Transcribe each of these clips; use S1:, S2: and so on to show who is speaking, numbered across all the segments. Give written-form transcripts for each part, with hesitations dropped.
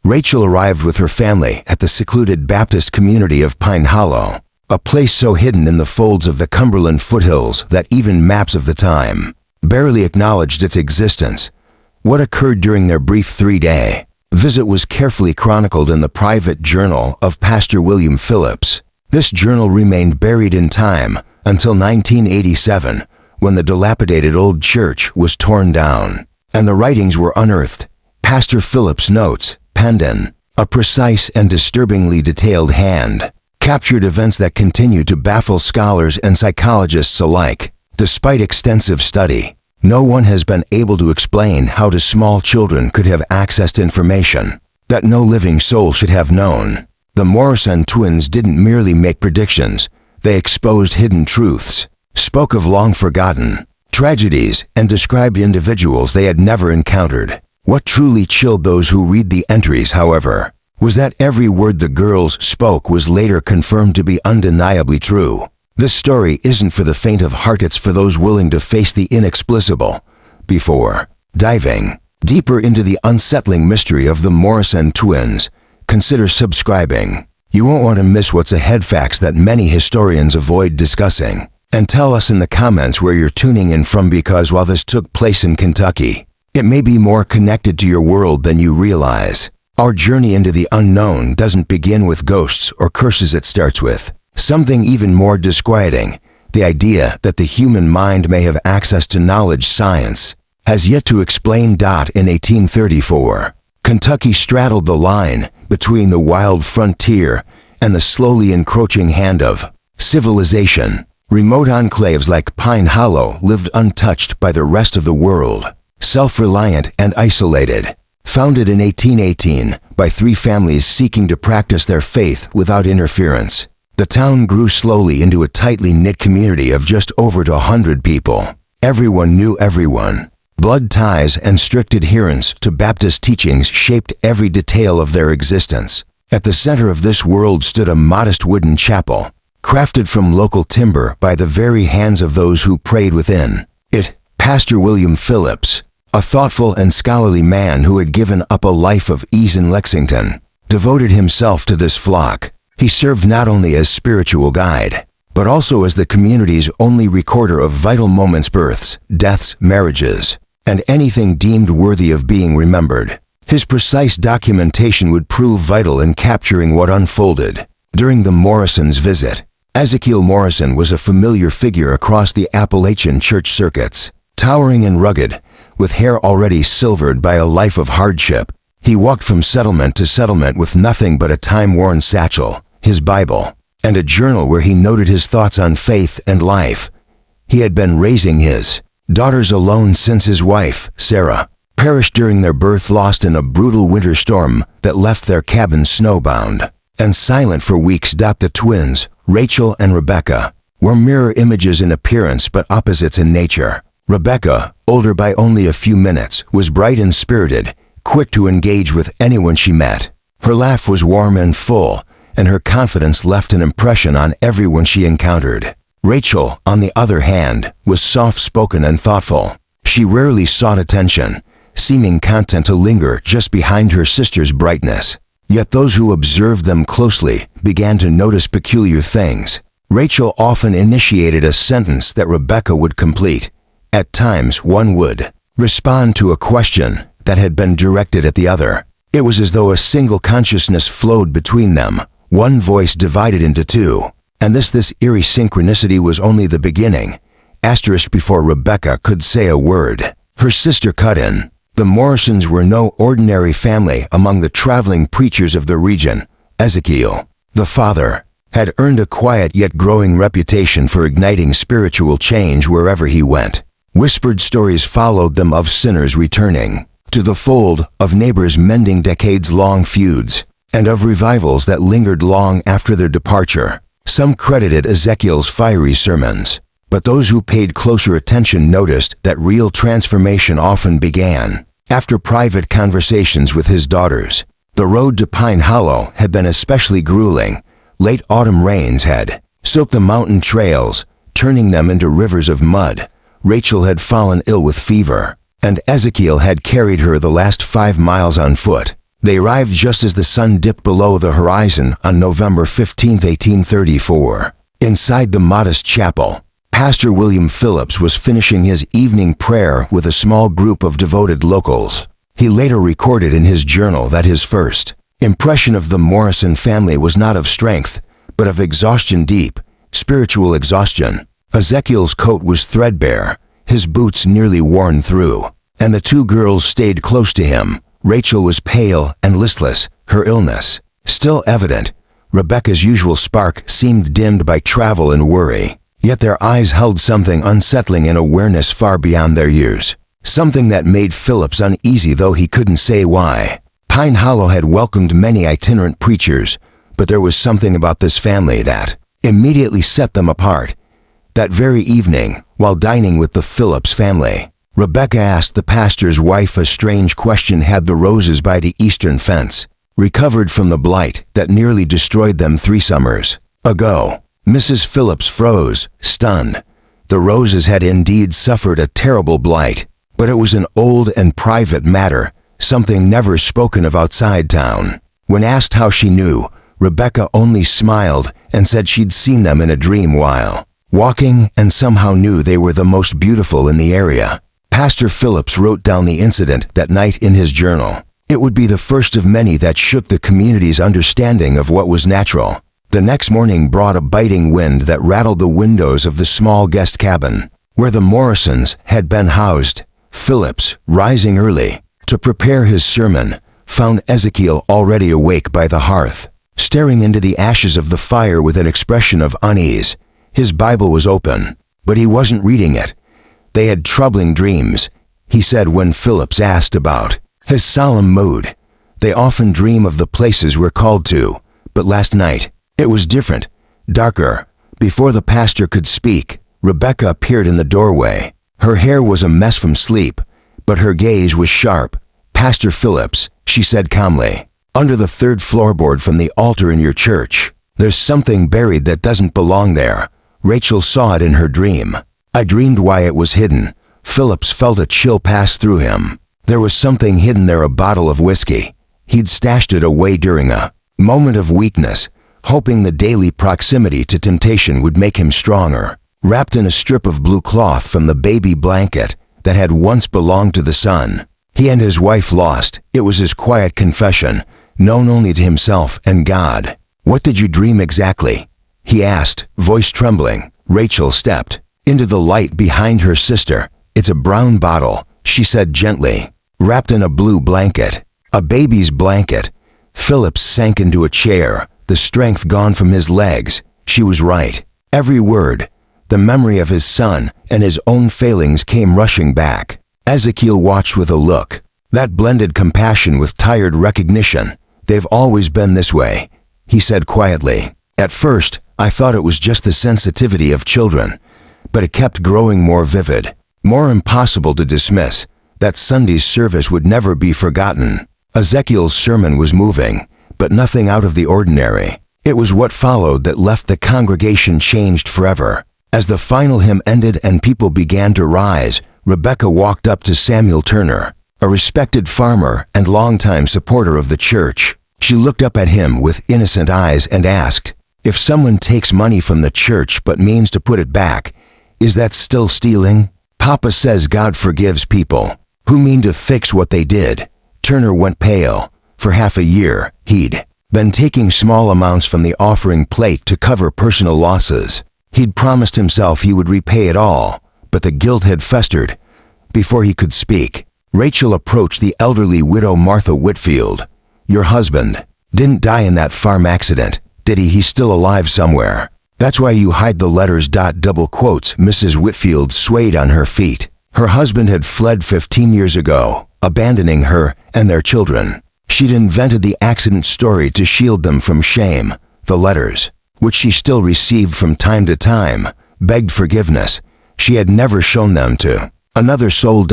S1: Rachel arrived with her family at the secluded Baptist community of Pine Hollow, a place so hidden in the folds of the Cumberland foothills that even maps of the time barely acknowledged its existence. What occurred during their brief 3-day visit was carefully chronicled in the private journal of Pastor William Phillips. This journal remained buried in time until 1987, when the dilapidated old church was torn down, and the writings were unearthed. Pastor Phillips notes, penned in a precise and disturbingly detailed hand, captured events that continue to baffle scholars and psychologists alike. Despite extensive study, no one has been able to explain how small children could have accessed information that no living soul should have known. The Morrison twins didn't merely make predictions, they exposed hidden truths, spoke of long-forgotten tragedies, and described individuals they had never encountered. What truly chilled those who read the entries, however, was that every word the girls spoke was later confirmed to be undeniably true. This story isn't for the faint of heart, it's for those willing to face the inexplicable. Before diving deeper into the unsettling mystery of the Morrison twins, consider subscribing. You won't want to miss what's ahead, facts that many historians avoid discussing. And tell us in the comments where you're tuning in from, because while this took place in Kentucky, it may be more connected to your world than you realize. Our journey into the unknown doesn't begin with ghosts or curses, it starts with something even more disquieting: the idea that the human mind may have access to knowledge science has yet to explain. In 1834, Kentucky straddled the line between the wild frontier and the slowly encroaching hand of civilization. Remote enclaves like Pine Hollow lived untouched by the rest of the world, self-reliant and isolated. Founded in 1818 by 3 families seeking to practice their faith without interference, the town grew slowly into a tightly knit community of just over 100 people. Everyone knew everyone. Blood ties and strict adherence to Baptist teachings shaped every detail of their existence. At the center of this world stood a modest wooden chapel, crafted from local timber by the very hands of those who prayed within it. Pastor William Phillips, a thoughtful and scholarly man who had given up a life of ease in Lexington, devoted himself to this flock. He served not only as spiritual guide, but also as the community's only recorder of vital moments: births, deaths, marriages, and anything deemed worthy of being remembered. His precise documentation would prove vital in capturing what unfolded during the Morrisons' visit. Ezekiel Morrison was a familiar figure across the Appalachian church circuits. Towering and rugged, with hair already silvered by a life of hardship, he walked from settlement to settlement with nothing but a time-worn satchel, his Bible, and a journal where he noted his thoughts on faith and life. He had been raising his daughters alone since his wife, Sarah, perished during their birth, lost in a brutal winter storm that left their cabin snowbound and silent for weeks. The twins, Rachel and Rebecca, were mirror images in appearance but opposites in nature. Rebecca, older by only a few minutes, was bright and spirited, quick to engage with anyone she met. Her laugh was warm and full, and her confidence left an impression on everyone she encountered. Rachel, on the other hand, was soft-spoken and thoughtful. She rarely sought attention, seeming content to linger just behind her sister's brightness. Yet those who observed them closely began to notice peculiar things. Rachel often initiated a sentence that Rebecca would complete. At times, one would respond to a question that had been directed at the other. It was as though a single consciousness flowed between them, one voice divided into two. And this eerie synchronicity was only the beginning. Before Rebecca could say a word, her sister cut in. The Morrisons were no ordinary family among the traveling preachers of the region. Ezekiel, the father, had earned a quiet yet growing reputation for igniting spiritual change wherever he went. Whispered stories followed them of sinners returning to the fold, of neighbors mending decades-long feuds, and of revivals that lingered long after their departure. Some credited Ezekiel's fiery sermons, but those who paid closer attention noticed that real transformation often began after private conversations with his daughters. The road to Pine Hollow had been especially grueling. Late autumn rains had soaked the mountain trails, turning them into rivers of mud. Rachel had fallen ill with fever, and Ezekiel had carried her the last 5 miles on foot. They arrived just as the sun dipped below the horizon on November 15, 1834. Inside the modest chapel, Pastor William Phillips was finishing his evening prayer with a small group of devoted locals. He later recorded in his journal that his first impression of the Morrison family was not of strength, but of exhaustion, deep, spiritual exhaustion. Ezekiel's coat was threadbare, his boots nearly worn through, and the two girls stayed close to him. Rachel was pale and listless, her illness still evident. Rebecca's usual spark seemed dimmed by travel and worry, yet their eyes held something unsettling in awareness far beyond their years, something that made Phillips uneasy, though he couldn't say why. Pine Hollow had welcomed many itinerant preachers, but there was something about this family that immediately set them apart. That very evening, while dining with the Phillips family, Rebecca asked the pastor's wife a strange question. Had the roses by the eastern fence recovered from the blight that nearly destroyed them 3 summers ago? Mrs. Phillips froze, stunned. The roses had indeed suffered a terrible blight, but it was an old and private matter, something never spoken of outside town. When asked how she knew, Rebecca only smiled and said she'd seen them in a dream while walking and somehow knew they were the most beautiful in the area. Pastor Phillips wrote down the incident that night in his journal. It would be the first of many that shook the community's understanding of what was natural. The next morning brought a biting wind that rattled the windows of the small guest cabin where the Morrisons had been housed. Phillips, rising early to prepare his sermon, found Ezekiel already awake by the hearth, staring into the ashes of the fire with an expression of unease. His Bible was open, but he wasn't reading it. They had troubling dreams, he said when Phillips asked about his solemn mood. They often dream of the places we're called to, but last night, it was different, darker. Before the pastor could speak, Rebecca appeared in the doorway. Her hair was a mess from sleep, but her gaze was sharp. "Pastor Phillips," she said calmly, "under the 3rd floorboard from the altar in your church, there's something buried that doesn't belong there." Rachel saw it in her dream. "I dreamed why it was hidden." Phillips felt a chill pass through him. There was something hidden there, a bottle of whiskey. He'd stashed it away during a moment of weakness, hoping the daily proximity to temptation would make him stronger. Wrapped in a strip of blue cloth from the baby blanket that had once belonged to the son he and his wife lost, it was his quiet confession, known only to himself and God. "What did you dream exactly?" he asked, voice trembling. Rachel stepped into the light behind her sister. "It's a brown bottle," she said gently, "wrapped in a blue blanket. A baby's blanket." Phillips sank into a chair, the strength gone from his legs. She was right. Every word. The memory of his son and his own failings came rushing back. Ezekiel watched with a look that blended compassion with tired recognition. "They've always been this way," he said quietly. "At first, I thought it was just the sensitivity of children, but it kept growing more vivid, more impossible to dismiss. That Sunday's service would never be forgotten." Ezekiel's sermon was moving, but nothing out of the ordinary. It was what followed that left the congregation changed forever. As the final hymn ended and people began to rise, Rebecca walked up to Samuel Turner, a respected farmer and longtime supporter of the church. She looked up at him with innocent eyes and asked, "If someone takes money from the church but means to put it back, is that still stealing?" "Papa says God forgives people who mean to fix what they did." Turner went pale. For half a year, he'd been taking small amounts from the offering plate to cover personal losses. He'd promised himself he would repay it all, but the guilt had festered. Before he could speak, Rachel approached the elderly widow Martha Whitfield. "Your husband didn't die in that farm accident, did he? He's still alive somewhere. That's why you hide the letters." Double quotes. Mrs. Whitfield swayed on her feet. Her husband had fled 15 years ago, abandoning her and their children. She'd invented the accident story to shield them from shame. The letters, which she still received from time to time, begged forgiveness. She had never shown them to another soul.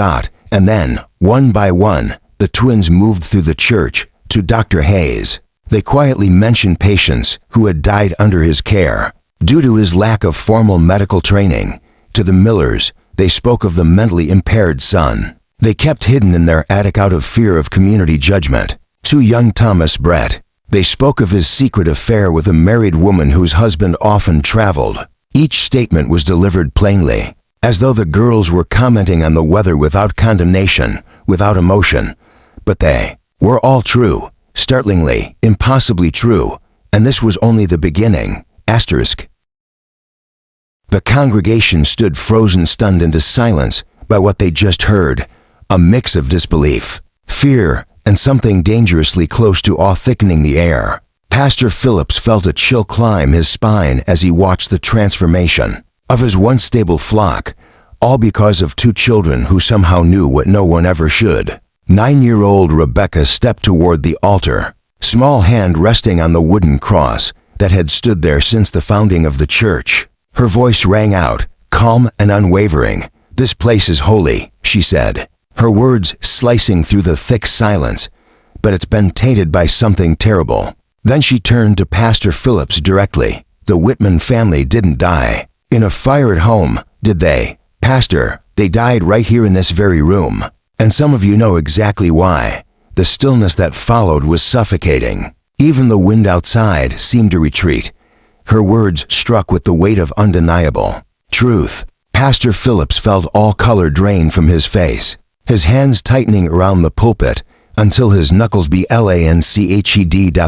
S1: And then, one by one, the twins moved through the church to Dr. Hayes. They quietly mentioned patients who had died under his care due to his lack of formal medical training. To the Millers, they spoke of the mentally impaired son they kept hidden in their attic out of fear of community judgment. to young Thomas Brett. They spoke of his secret affair with a married woman whose husband often traveled. Each statement was delivered plainly, as though the girls were commenting on the weather without condemnation, without emotion. But they were all true, startlingly, impossibly true, and this was only the beginning. Asterisk. The congregation stood frozen, stunned into silence by what they just heard, a mix of disbelief, fear, and something dangerously close to awe thickening the air. Pastor Phillips felt a chill climb his spine as he watched the transformation of his once stable flock, all because of two children who somehow knew what no one ever should. 9-year-old Rebecca stepped toward the altar, small hand resting on the wooden cross that had stood there since the founding of the church. Her voice rang out, calm and unwavering. "This place is holy," she said, her words slicing through the thick silence, "but it's been tainted by something terrible." Then she turned to Pastor Phillips directly. "The Whitman family didn't die in a fire at home, did they? Pastor, they died right here in this very room. And some of you know exactly why." The stillness that followed was suffocating. Even the wind outside seemed to retreat. Her words struck with the weight of undeniable truth. Pastor Phillips felt all color drain from his face, his hands tightening around the pulpit until his knuckles blanched.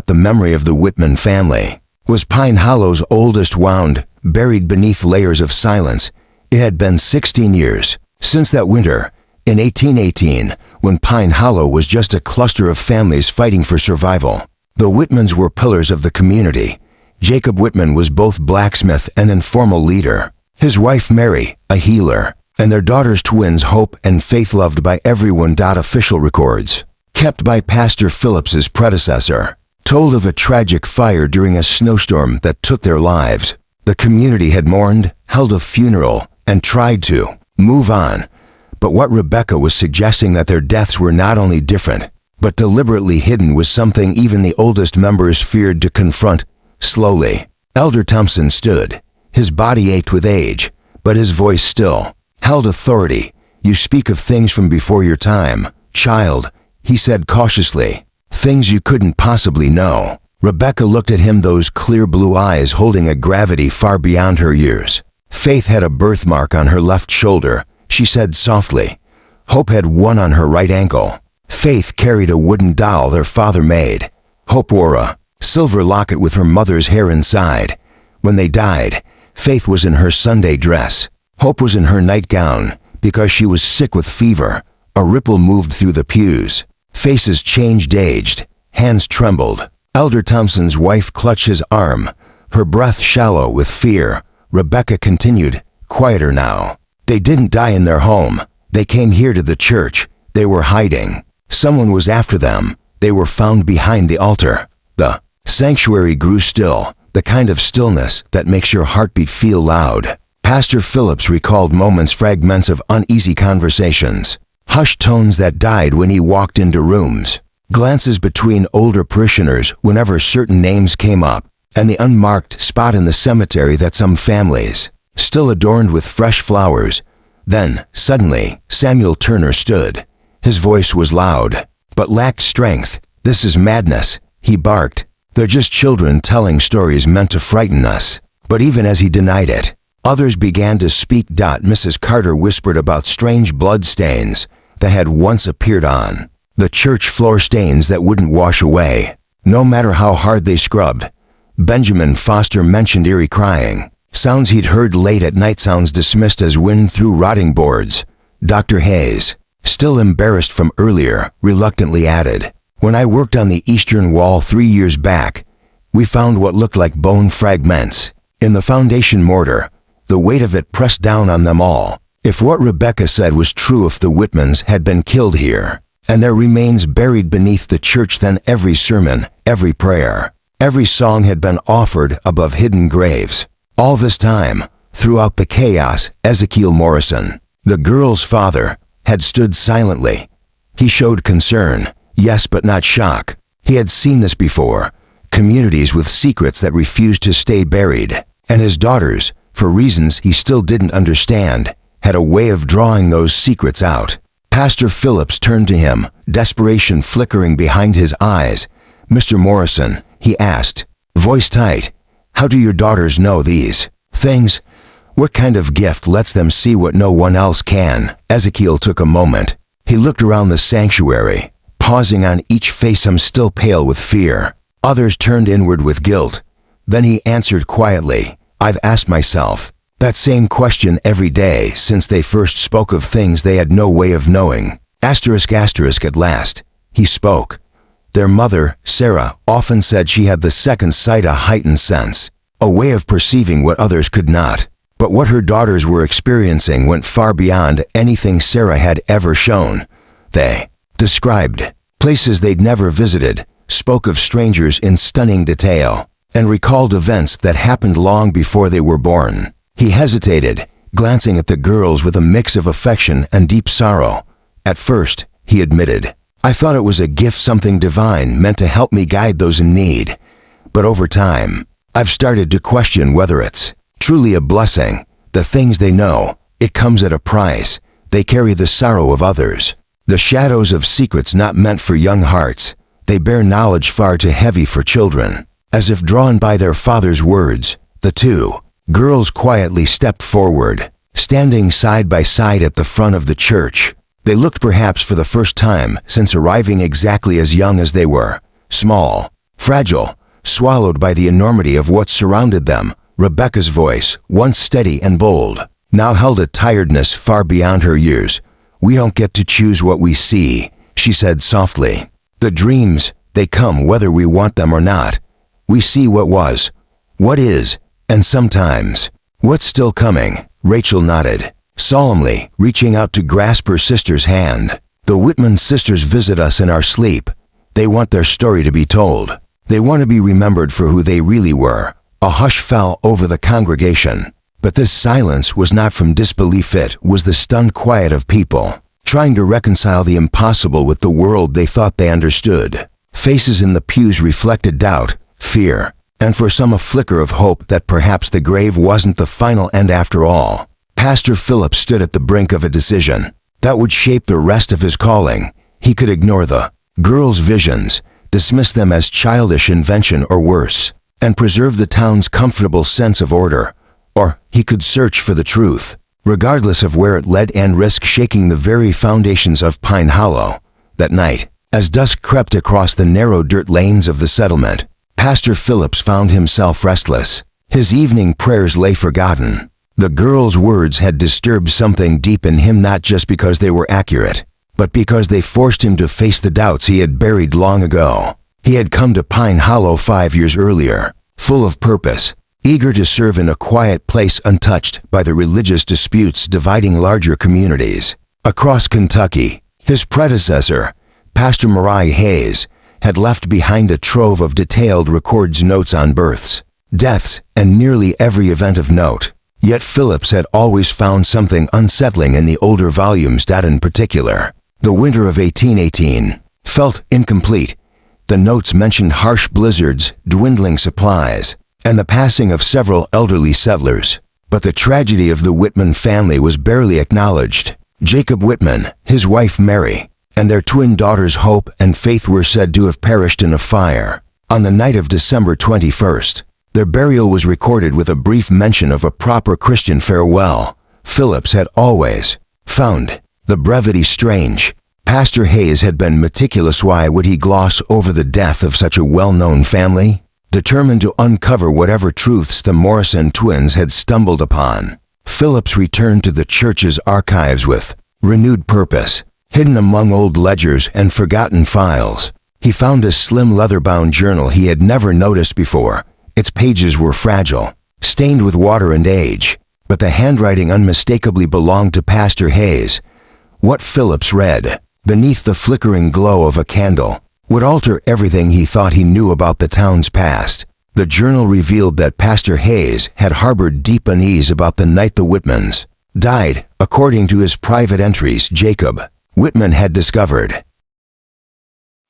S1: The memory of the Whitman family was Pine Hollow's oldest wound, buried beneath layers of silence. It had been 16 years since that winter, in 1818, when Pine Hollow was just a cluster of families fighting for survival. The Whitmans were pillars of the community. Jacob Whitman was both blacksmith and informal leader, his wife Mary, a healer, and their daughters twins Hope and Faith, loved by everyone. Official records, kept by Pastor Phillips's predecessor, told of a tragic fire during a snowstorm that took their lives. The community had mourned, held a funeral, and tried to move on. But what Rebecca was suggesting, that their deaths were not only different, but deliberately hidden, was something even the oldest members feared to confront. Slowly, Elder Thompson stood. His body ached with age, but his voice still held authority. "You speak of things from before your time, child," he said cautiously. "Things you couldn't possibly know." Rebecca looked at him, those clear blue eyes holding a gravity far beyond her years. Faith had a birthmark on her left shoulder, she said softly. Hope had one on her right ankle. Faith carried a wooden doll their father made. Hope wore a silver locket with her mother's hair inside. When they died, Faith was in her Sunday dress. Hope was in her nightgown because she was sick with fever. A ripple moved through the pews. Faces changed, aged. Hands trembled. Elder Thompson's wife clutched his arm, her breath shallow with fear. Rebecca continued, quieter now. "They didn't die in their home. They came here to the church. They were hiding. Someone was after them. They were found behind the altar." The sanctuary grew still, the kind of stillness that makes your heartbeat feel loud. Pastor Phillips recalled moments, fragments of uneasy conversations, hushed tones that died when he walked into rooms, glances between older parishioners whenever certain names came up, and the unmarked spot in the cemetery that some families still adorned with fresh flowers. Then, suddenly, Samuel Turner stood. His voice was loud, but lacked strength. "This is madness," he barked. "They're just children telling stories meant to frighten us." But even as he denied it, others began to speak. Mrs. Carter whispered about strange blood stains that had once appeared on the church floor, stains that wouldn't wash away, no matter how hard they scrubbed. Benjamin Foster mentioned eerie crying, sounds he'd heard late at night, sounds dismissed as wind through rotting boards. Dr. Hayes, still embarrassed from earlier, reluctantly added, "When I worked on the eastern wall 3 years back, we found what looked like bone fragments in the foundation mortar, the weight of it pressed down on them all." If what Rebecca said was true, if the Whitmans had been killed here, and their remains buried beneath the church, then every sermon, every prayer, every song had been offered above hidden graves. All this time, throughout the chaos, Ezekiel Morrison, the girl's father, had stood silently. He showed concern, yes, but not shock. He had seen this before, communities with secrets that refused to stay buried, and his daughters, for reasons he still didn't understand, had a way of drawing those secrets out. Pastor Phillips turned to him, desperation flickering behind his eyes. "Mr. Morrison," he asked, voice tight, "how do your daughters know these things? What kind of gift lets them see what no one else can?" Ezekiel took a moment. He looked around the sanctuary, pausing on each face, some still pale with fear, others turned inward with guilt. Then he answered quietly, "I've asked myself that same question every day since they first spoke of things they had no way of knowing." At last, he spoke. Their mother, Sarah, often said she had the second sight, a heightened sense, a way of perceiving what others could not. But what her daughters were experiencing went far beyond anything Sarah had ever shown. They described places they'd never visited, spoke of strangers in stunning detail, and recalled events that happened long before they were born. He hesitated, glancing at the girls with a mix of affection and deep sorrow. "At first," he admitted, "I thought it was a gift, something divine meant to help me guide those in need. But over time, I've started to question whether it's truly a blessing. The things they know, it comes at a price. They carry the sorrow of others, the shadows of secrets not meant for young hearts. They bear knowledge far too heavy for children." As if drawn by their father's words, the two girls quietly stepped forward, standing side by side at the front of the church. They looked perhaps for the first time since arriving exactly as young as they were, small, fragile, swallowed by the enormity of what surrounded them. Rebecca's voice, once steady and bold, now held a tiredness far beyond her years. "We don't get to choose what we see," she said softly. "The dreams, they come whether we want them or not. We see what was, what is, and sometimes what's still coming." Rachel nodded, solemnly, reaching out to grasp her sister's hand. "The Whitman sisters visit us in our sleep. They want their story to be told. They want to be remembered for who they really were." A hush fell over the congregation, but this silence was not from disbelief. It was the stunned quiet of people trying to reconcile the impossible with the world they thought they understood. Faces in the pews reflected doubt, fear, and for some a flicker of hope that perhaps the grave wasn't the final end after all. Pastor Phillips stood at the brink of a decision that would shape the rest of his calling. He could ignore the girls' visions, dismiss them as childish invention or worse, and preserve the town's comfortable sense of order, or he could search for the truth, regardless of where it led, and risk shaking the very foundations of Pine Hollow. That night, as dusk crept across the narrow dirt lanes of the settlement, Pastor Phillips found himself restless. His evening prayers lay forgotten. The girls' words had disturbed something deep in him, not just because they were accurate, but because they forced him to face the doubts he had buried long ago. He had come to Pine Hollow 5 years earlier, full of purpose, eager to serve in a quiet place untouched by the religious disputes dividing larger communities. Across Kentucky, his predecessor, Pastor Mariah Hayes, had left behind a trove of detailed records, notes on births, deaths, and nearly every event of note. Yet Phillips had always found something unsettling in the older volumes. In particular, the winter of 1818 felt incomplete. The notes mentioned harsh blizzards, dwindling supplies, and the passing of several elderly settlers. But the tragedy of the Whitman family was barely acknowledged. Jacob Whitman, his wife Mary, and their twin daughters Hope and Faith were said to have perished in a fire. On the night of December 21st, their burial was recorded with a brief mention of a proper Christian farewell. Phillips had always found the brevity strange. Pastor Hayes had been meticulous. Why would he gloss over the death of such a well-known family? Determined to uncover whatever truths the Morrison twins had stumbled upon, Phillips returned to the church's archives with renewed purpose. Hidden among old ledgers and forgotten files, he found a slim leather-bound journal he had never noticed before. Its pages were fragile, stained with water and age, but the handwriting unmistakably belonged to Pastor Hayes. What Phillips read, beneath the flickering glow of a candle, would alter everything he thought he knew about the town's past. The journal revealed that Pastor Hayes had harbored deep unease about the night the Whitmans died. According to his private entries, Jacob Whitman had discovered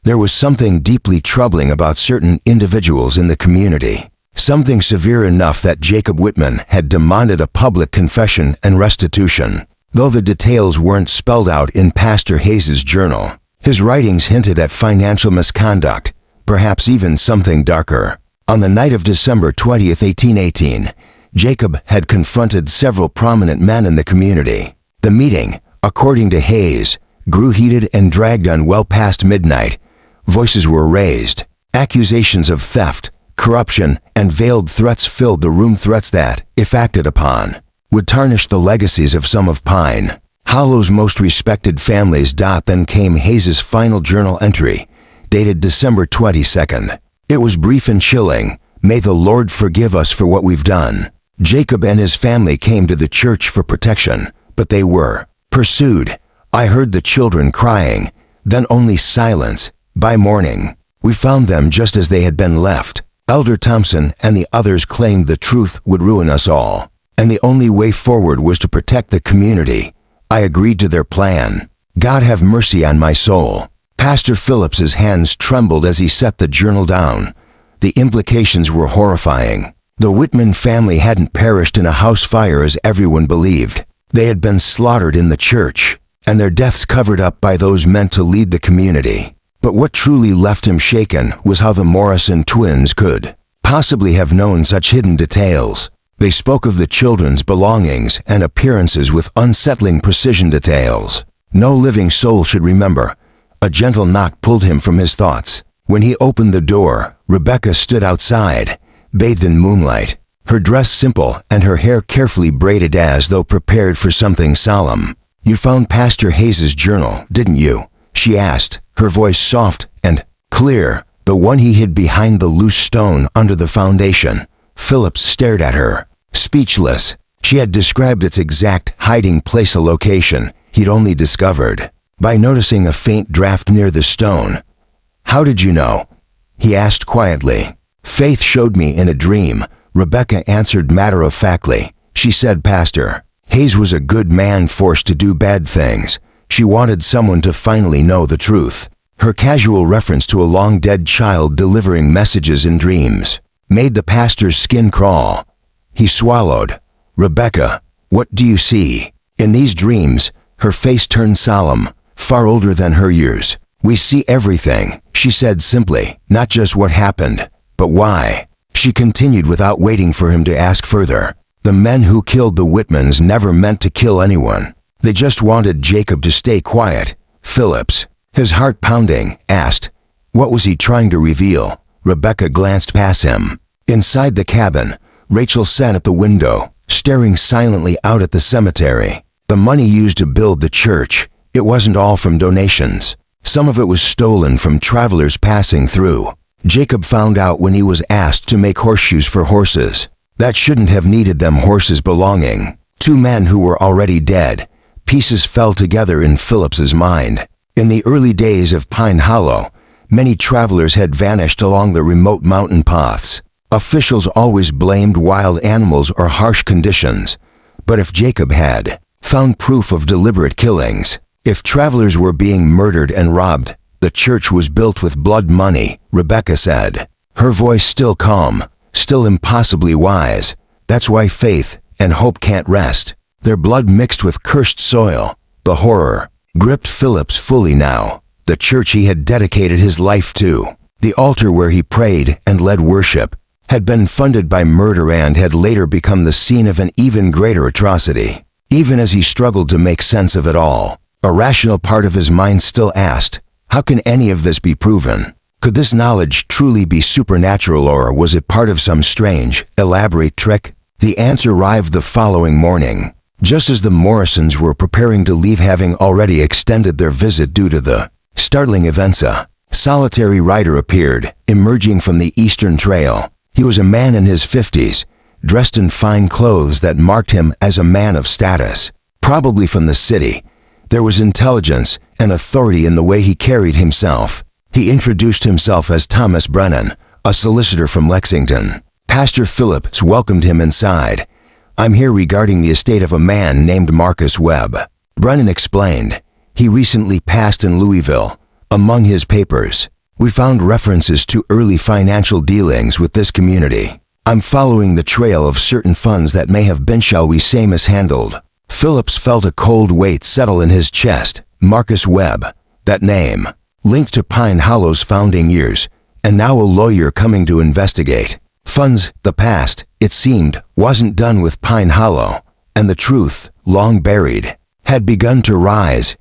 S1: there was something deeply troubling about certain individuals in the community, something severe enough that Jacob Whitman had demanded a public confession and restitution. though the details weren't spelled out in Pastor Hayes's journal. His writings hinted at financial misconduct, perhaps even something darker. On the night of December 20th, 1818, Jacob had confronted several prominent men in the community. The meeting, according to Hayes, grew heated and dragged on well past midnight. Voices were raised. Accusations of theft, corruption, and veiled threats filled the room, threats that, if acted upon, would tarnish the legacies of some of Pine Hollow's most respected families. Then came Hayes's final journal entry, dated December 22nd. It was brief and chilling. "May the Lord forgive us for what we've done." Jacob and his family came to the church for protection, but they were pursued. "I heard the children crying, then only silence. By morning, we found them just as they had been left." Elder Thompson and the others claimed the truth would ruin us all, and the only way forward was to protect the community. I agreed to their plan. God have mercy on my soul. Pastor Phillips's hands trembled as he set the journal down. The implications were horrifying. The Whitman family hadn't perished in a house fire as everyone believed. They had been slaughtered in the church, and their deaths covered up by those meant to lead the community. But what truly left him shaken was how the Morrison twins could possibly have known such hidden details. They spoke of the children's belongings and appearances with unsettling precision. Details no living soul should remember. A gentle knock pulled him from his thoughts. When he opened the door, Rebecca stood outside, bathed in moonlight, her dress simple and her hair carefully braided as though prepared for something solemn. "You found Pastor Hayes's journal, didn't you?" she asked, her voice soft and clear, "the one he hid behind the loose stone under the foundation." Phillips stared at her, speechless. She had described its exact hiding place, a location he'd only discovered by noticing a faint draft near the stone. "How did you know?" he asked quietly. "Faith showed me in a dream," Rebecca answered matter-of-factly. She said Pastor Hayes was a good man forced to do bad things. She wanted someone to finally know the truth. Her casual reference to a long-dead child delivering messages in dreams made the pastor's skin crawl. He swallowed. "Rebecca, what do you see?" In these dreams, her face turned solemn, far older than her years. "We see everything," she said simply, "not just what happened, but why." She continued without waiting for him to ask further. "The men who killed the Whitmans never meant to kill anyone. They just wanted Jacob to stay quiet." Phillips, his heart pounding, asked, "What was he trying to reveal?" Rebecca glanced past him. Inside the cabin, Rachel sat at the window, staring silently out at the cemetery. The money used to build the church, it wasn't all from donations. Some of it was stolen from travelers passing through. Jacob found out when he was asked to make horseshoes for horses. That shouldn't have needed them horses belonging. Two men who were already dead. Pieces fell together in Phillips's mind. In the early days of Pine Hollow, many travelers had vanished along the remote mountain paths. Officials always blamed wild animals or harsh conditions. But if Jacob had found proof of deliberate killings, if travelers were being murdered and robbed, the church was built with blood money, Rebecca said, her voice still calm, still impossibly wise. That's why faith and hope can't rest. Their blood mixed with cursed soil. The horror gripped Phillips fully now. The church he had dedicated his life to, the altar where he prayed and led worship, had been funded by murder and had later become the scene of an even greater atrocity. Even as he struggled to make sense of it all, a rational part of his mind still asked, how can any of this be proven? Could this knowledge truly be supernatural, or was it part of some strange, elaborate trick? The answer arrived the following morning, just as the Morrisons were preparing to leave, having already extended their visit due to the startling events. A solitary rider appeared, emerging from the Eastern Trail. He was a man in his 50s, dressed in fine clothes that marked him as a man of status, probably from the city. There was intelligence and authority in the way he carried himself. He introduced himself as Thomas Brennan, a solicitor from Lexington. Pastor Phillips welcomed him inside. I'm here regarding the estate of a man named Marcus Webb. Brennan explained. He recently passed in Louisville. Among his papers, we found references to early financial dealings with this community. I'm following the trail of certain funds that may have been, shall we say, mishandled. Phillips felt a cold weight settle in his chest. Marcus Webb, that name, linked to Pine Hollow's founding years, and now a lawyer coming to investigate. Funds, the past, it seemed, wasn't done with Pine Hollow, and the truth, long buried, had begun to rise.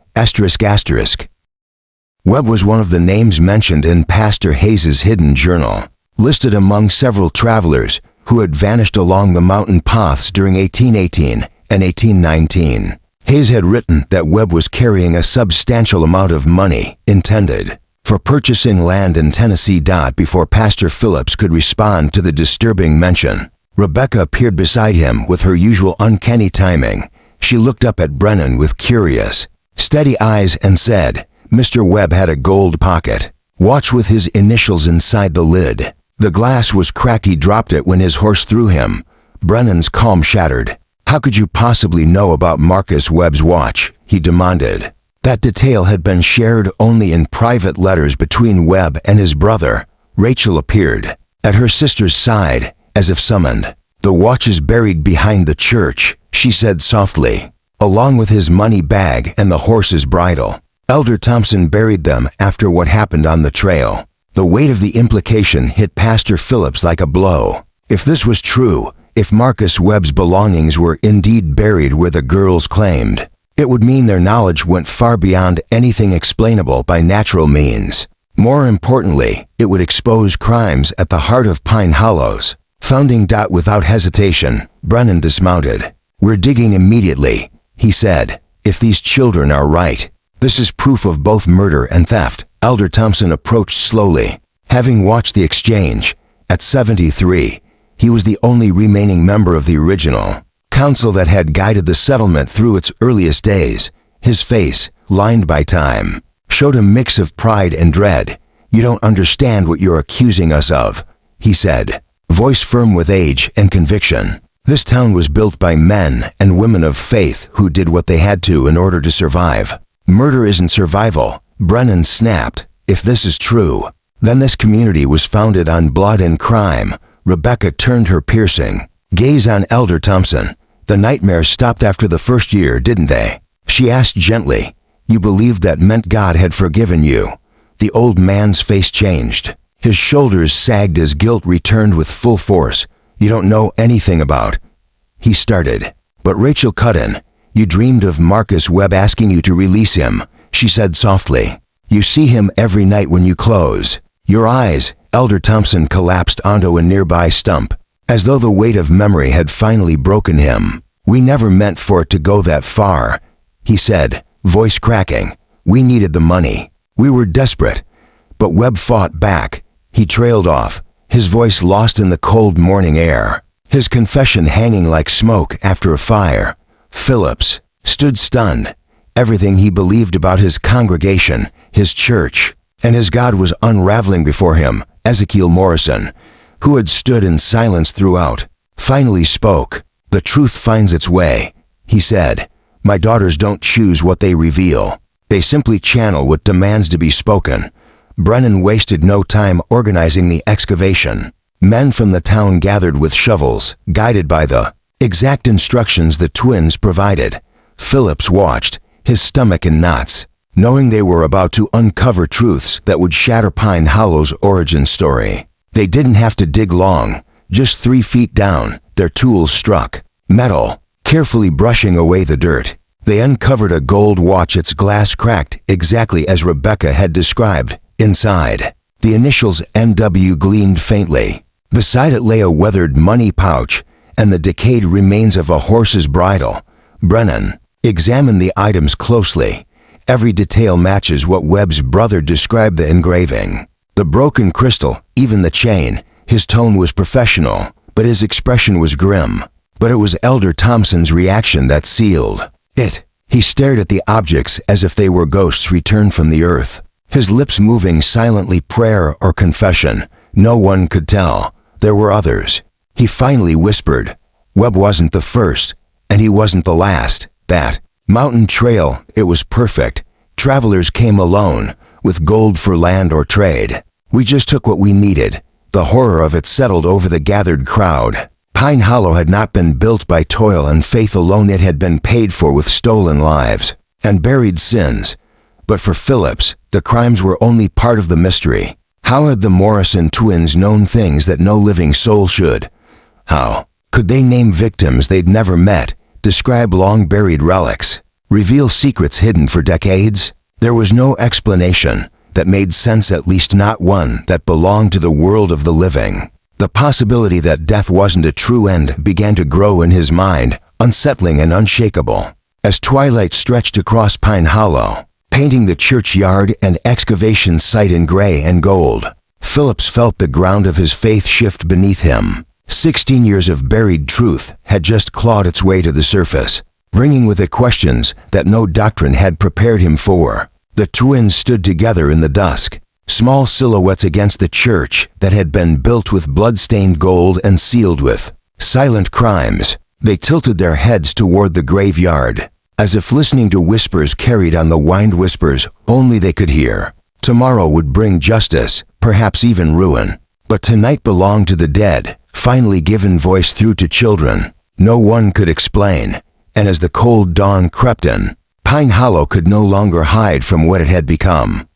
S1: Webb was one of the names mentioned in Pastor Hayes's hidden journal, listed among several travelers who had vanished along the mountain paths during 1818 and 1819. Hayes had written that Webb was carrying a substantial amount of money intended for purchasing land in Tennessee. Before Pastor Phillips could respond to the disturbing mention, Rebecca appeared beside him with her usual uncanny timing. She looked up at Brennan with curious, steady eyes and said, "Mr. Webb had a gold pocket watch with his initials inside the lid. The glass was cracked. He dropped it when his horse threw him." Brennan's calm shattered. "How could you possibly know about Marcus Webb's watch?" he demanded. That detail had been shared only in private letters between Webb and his brother. Rachel appeared at her sister's side, as if summoned. "The watch is buried behind the church," she said softly, "along with his money bag and the horse's bridle. Elder Thompson buried them after what happened on the trail." The weight of the implication hit Pastor Phillips like a blow. If this was true, if Marcus Webb's belongings were indeed buried where the girls claimed, it would mean their knowledge went far beyond anything explainable by natural means. More importantly, it would expose crimes at the heart of Pine Hollow's founding. Without hesitation, Brennan dismounted. "We're digging immediately," he said. "If these children are right, this is proof of both murder and theft." Elder Thompson approached slowly. Having watched the exchange, at 73, he was the only remaining member of the original council that had guided the settlement through its earliest days. His face, lined by time, showed a mix of pride and dread. "You don't understand what you're accusing us of," he said, voice firm with age and conviction. "This town was built by men and women of faith who did what they had to in order to survive. Murder isn't survival," Brennan snapped. "If this is true, then this community was founded on blood and crime." Rebecca turned her piercing gaze on Elder Thompson. "The nightmares stopped after the first year, didn't they?" she asked gently. "You believed that meant God had forgiven you." The old man's face changed. His shoulders sagged as guilt returned with full force. "You don't know anything about," he started. But Rachel cut in. "You dreamed of Marcus Webb asking you to release him," she said softly. "You see him every night when you close your eyes." Elder Thompson collapsed onto a nearby stump, as though the weight of memory had finally broken him. "We never meant for it to go that far," he said, voice cracking. "We needed the money. We were desperate." But Webb fought back. He trailed off, his voice lost in the cold morning air, his confession hanging like smoke after a fire. Phillips stood stunned. Everything he believed about his congregation, his church, and his God was unraveling before him. Ezekiel Morrison, who had stood in silence throughout, finally spoke. "The truth finds its way," he said. "My daughters don't choose what they reveal. They simply channel what demands to be spoken." Brennan wasted no time organizing the excavation. Men from the town gathered with shovels, guided by the exact instructions the twins provided. Phillips watched, his stomach in knots, knowing they were about to uncover truths that would shatter Pine Hollow's origin story. They didn't have to dig long. Just 3 feet down, their tools struck metal, carefully brushing away the dirt. They uncovered a gold watch, its glass cracked exactly as Rebecca had described. Inside, the initials MW gleamed faintly. Beside it lay a weathered money pouch and the decayed remains of a horse's bridle. Brennan examined the items closely. Every detail matches what Webb's brother described the engraving. The broken crystal, even the chain. His tone was professional, but his expression was grim. But it was Elder Thompson's reaction that sealed it. He stared at the objects as if they were ghosts returned from the earth, his lips moving silently, prayer or confession. No one could tell. There were others. He finally whispered. Webb wasn't the first, and he wasn't the last. That mountain trail, it was perfect. Travelers came alone, with gold for land or trade. We just took what we needed. The horror of it settled over the gathered crowd. Pine Hollow had not been built by toil and faith alone, it had been paid for with stolen lives and buried sins. But for Phillips, the crimes were only part of the mystery. How had the Morrison twins known things that no living soul should? How could they name victims they'd never met, describe long-buried relics, reveal secrets hidden for decades? There was no explanation that made sense, at least not one that belonged to the world of the living. The possibility that death wasn't a true end began to grow in his mind, unsettling and unshakable. As twilight stretched across Pine Hollow, painting the churchyard and excavation site in gray and gold, Phillips felt the ground of his faith shift beneath him. 16 years of buried truth had just clawed its way to the surface, bringing with it questions that no doctrine had prepared him for. The twins stood together in the dusk, small silhouettes against the church that had been built with blood-stained gold and sealed with silent crimes. They tilted their heads toward the graveyard, as if listening to whispers carried on the wind, whispers only they could hear. Tomorrow would bring justice, perhaps even ruin. But tonight belonged to the dead, finally given voice through to children no one could explain. And as the cold dawn crept in, Pine Hollow could no longer hide from what it had become.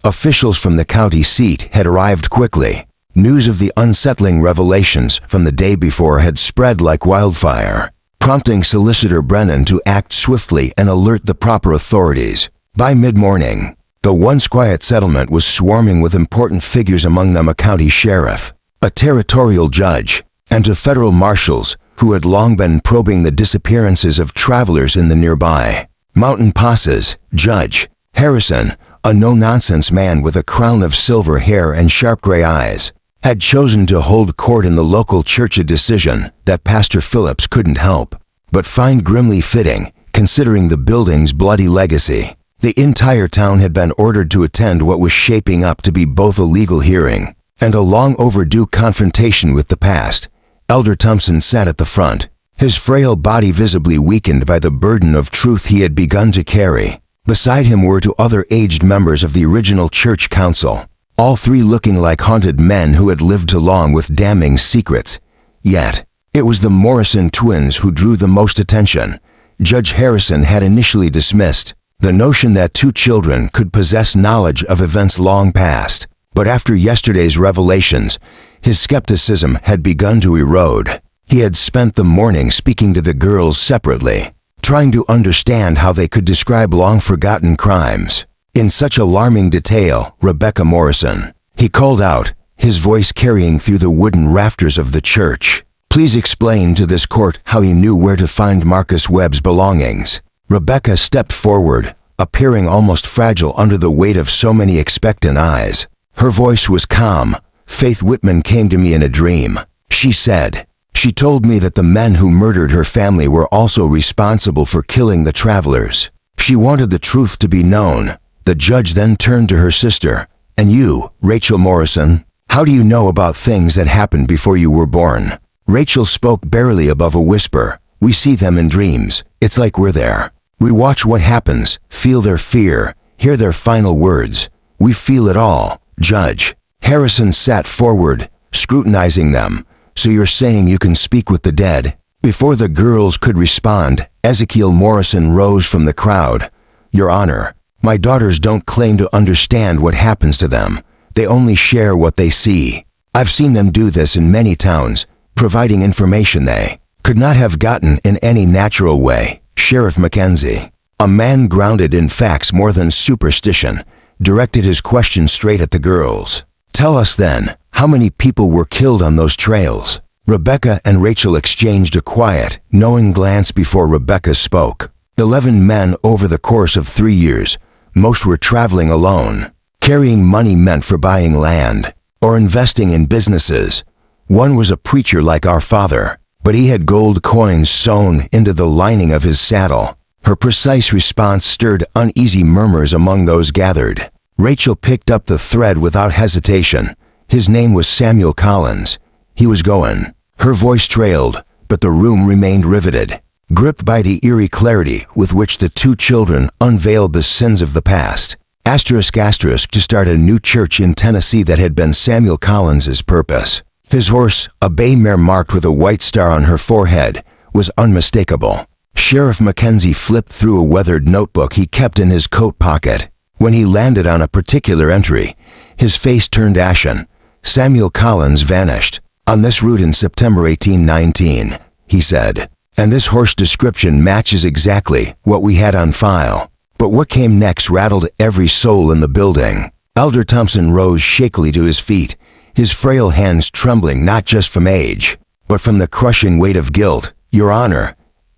S1: Officials from the county seat had arrived quickly. News of the unsettling revelations from the day before had spread like wildfire, prompting Solicitor Brennan to act swiftly and alert the proper authorities. By mid-morning, the once quiet settlement was swarming with important figures, among them a county sheriff, a territorial judge, and two federal marshals who had long been probing the disappearances of travelers in the nearby mountain passes. Judge Harrison, a no-nonsense man with a crown of silver hair and sharp gray eyes, had chosen to hold court in the local church, a decision that Pastor Phillips couldn't help but find grimly fitting, considering the building's bloody legacy. The entire town had been ordered to attend what was shaping up to be both a legal hearing and a long-overdue confrontation with the past. Elder Thompson sat at the front, his frail body visibly weakened by the burden of truth he had begun to carry. Beside him were two other aged members of the original church council, all three looking like haunted men who had lived too long with damning secrets. Yet, it was the Morrison twins who drew the most attention. Judge Harrison had initially dismissed the notion that two children could possess knowledge of events long past, but after yesterday's revelations, his skepticism had begun to erode. He had spent the morning speaking to the girls separately, trying to understand how they could describe long-forgotten crimes in such alarming detail. Rebecca Morrison, he called out, his voice carrying through the wooden rafters of the church. Please explain to this court how he knew where to find Marcus Webb's belongings. Rebecca stepped forward, appearing almost fragile under the weight of so many expectant eyes. Her voice was calm. Faith Whitman came to me in a dream, she said. She told me that the men who murdered her family were also responsible for killing the travelers. She wanted the truth to be known. The judge then turned to her sister. And you, Rachel Morrison, how do you know about things that happened before you were born? Rachel spoke barely above a whisper. We see them in dreams. It's like we're there. We watch what happens, feel their fear, hear their final words. We feel it all. Judge Harrison sat forward, scrutinizing them. So you're saying you can speak with the dead? Before the girls could respond, Ezekiel Morrison rose from the crowd. Your Honor, my daughters don't claim to understand what happens to them. They only share what they see. I've seen them do this in many towns, providing information they could not have gotten in any natural way. Sheriff Mackenzie, a man grounded in facts more than superstition, directed his question straight at the girls. Tell us then, how many people were killed on those trails? Rebecca and Rachel exchanged a quiet, knowing glance before Rebecca spoke. 11 men over the course of 3 years. Most were traveling alone, carrying money meant for buying land or investing in businesses. One was a preacher like our father, but he had gold coins sewn into the lining of his saddle. Her precise response stirred uneasy murmurs among those gathered. Rachel picked up the thread without hesitation. His name was Samuel Collins. He was going. Her voice trailed, but the room remained riveted, gripped by the eerie clarity with which the two children unveiled the sins of the past. ***, to start a new church in Tennessee that had been Samuel Collins's purpose. His horse, a bay mare marked with a white star on her forehead, was unmistakable. Sheriff Mackenzie flipped through a weathered notebook he kept in his coat pocket. When he landed on a particular entry, his face turned ashen. Samuel Collins vanished. On this route in September 1819, he said. And this horse description matches exactly what we had on file. But what came next rattled every soul in the building. Elder Thompson rose shakily to his feet, his frail hands trembling not just from age, but from the crushing weight of guilt. "Your Honor,"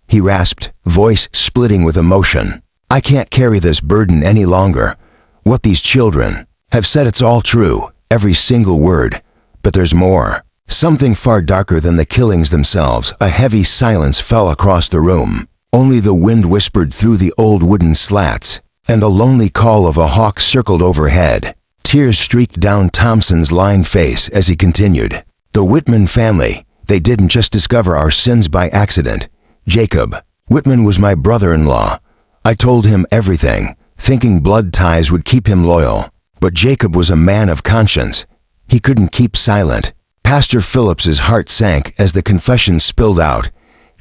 S1: he rasped, voice splitting with emotion. "I can't carry this burden any longer. What these children have said, it's all true, every single word. But there's more. Something far darker than the killings themselves." A heavy silence fell across the room. Only the wind whispered through the old wooden slats, and the lonely call of a hawk circled overhead. Tears streaked down Thompson's lined face as he continued. "The Whitman family, they didn't just discover our sins by accident. Jacob Whitman was my brother-in-law. I told him everything, thinking blood ties would keep him loyal. But Jacob was a man of conscience. He couldn't keep silent." Pastor Phillips's heart sank as the confession spilled out.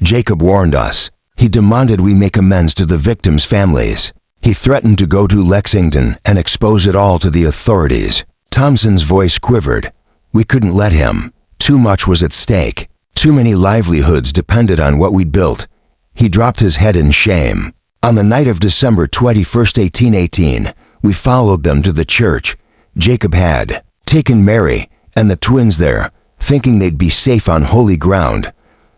S1: "Jacob warned us. He demanded we make amends to the victims' families. He threatened to go to Lexington and expose it all to the authorities." Thompson's voice quivered. "We couldn't let him. Too much was at stake. Too many livelihoods depended on what we'd built." He dropped his head in shame. On the night of December 21st, 1818, we followed them to the church. Jacob had taken Mary and the twins there, thinking they'd be safe on holy ground.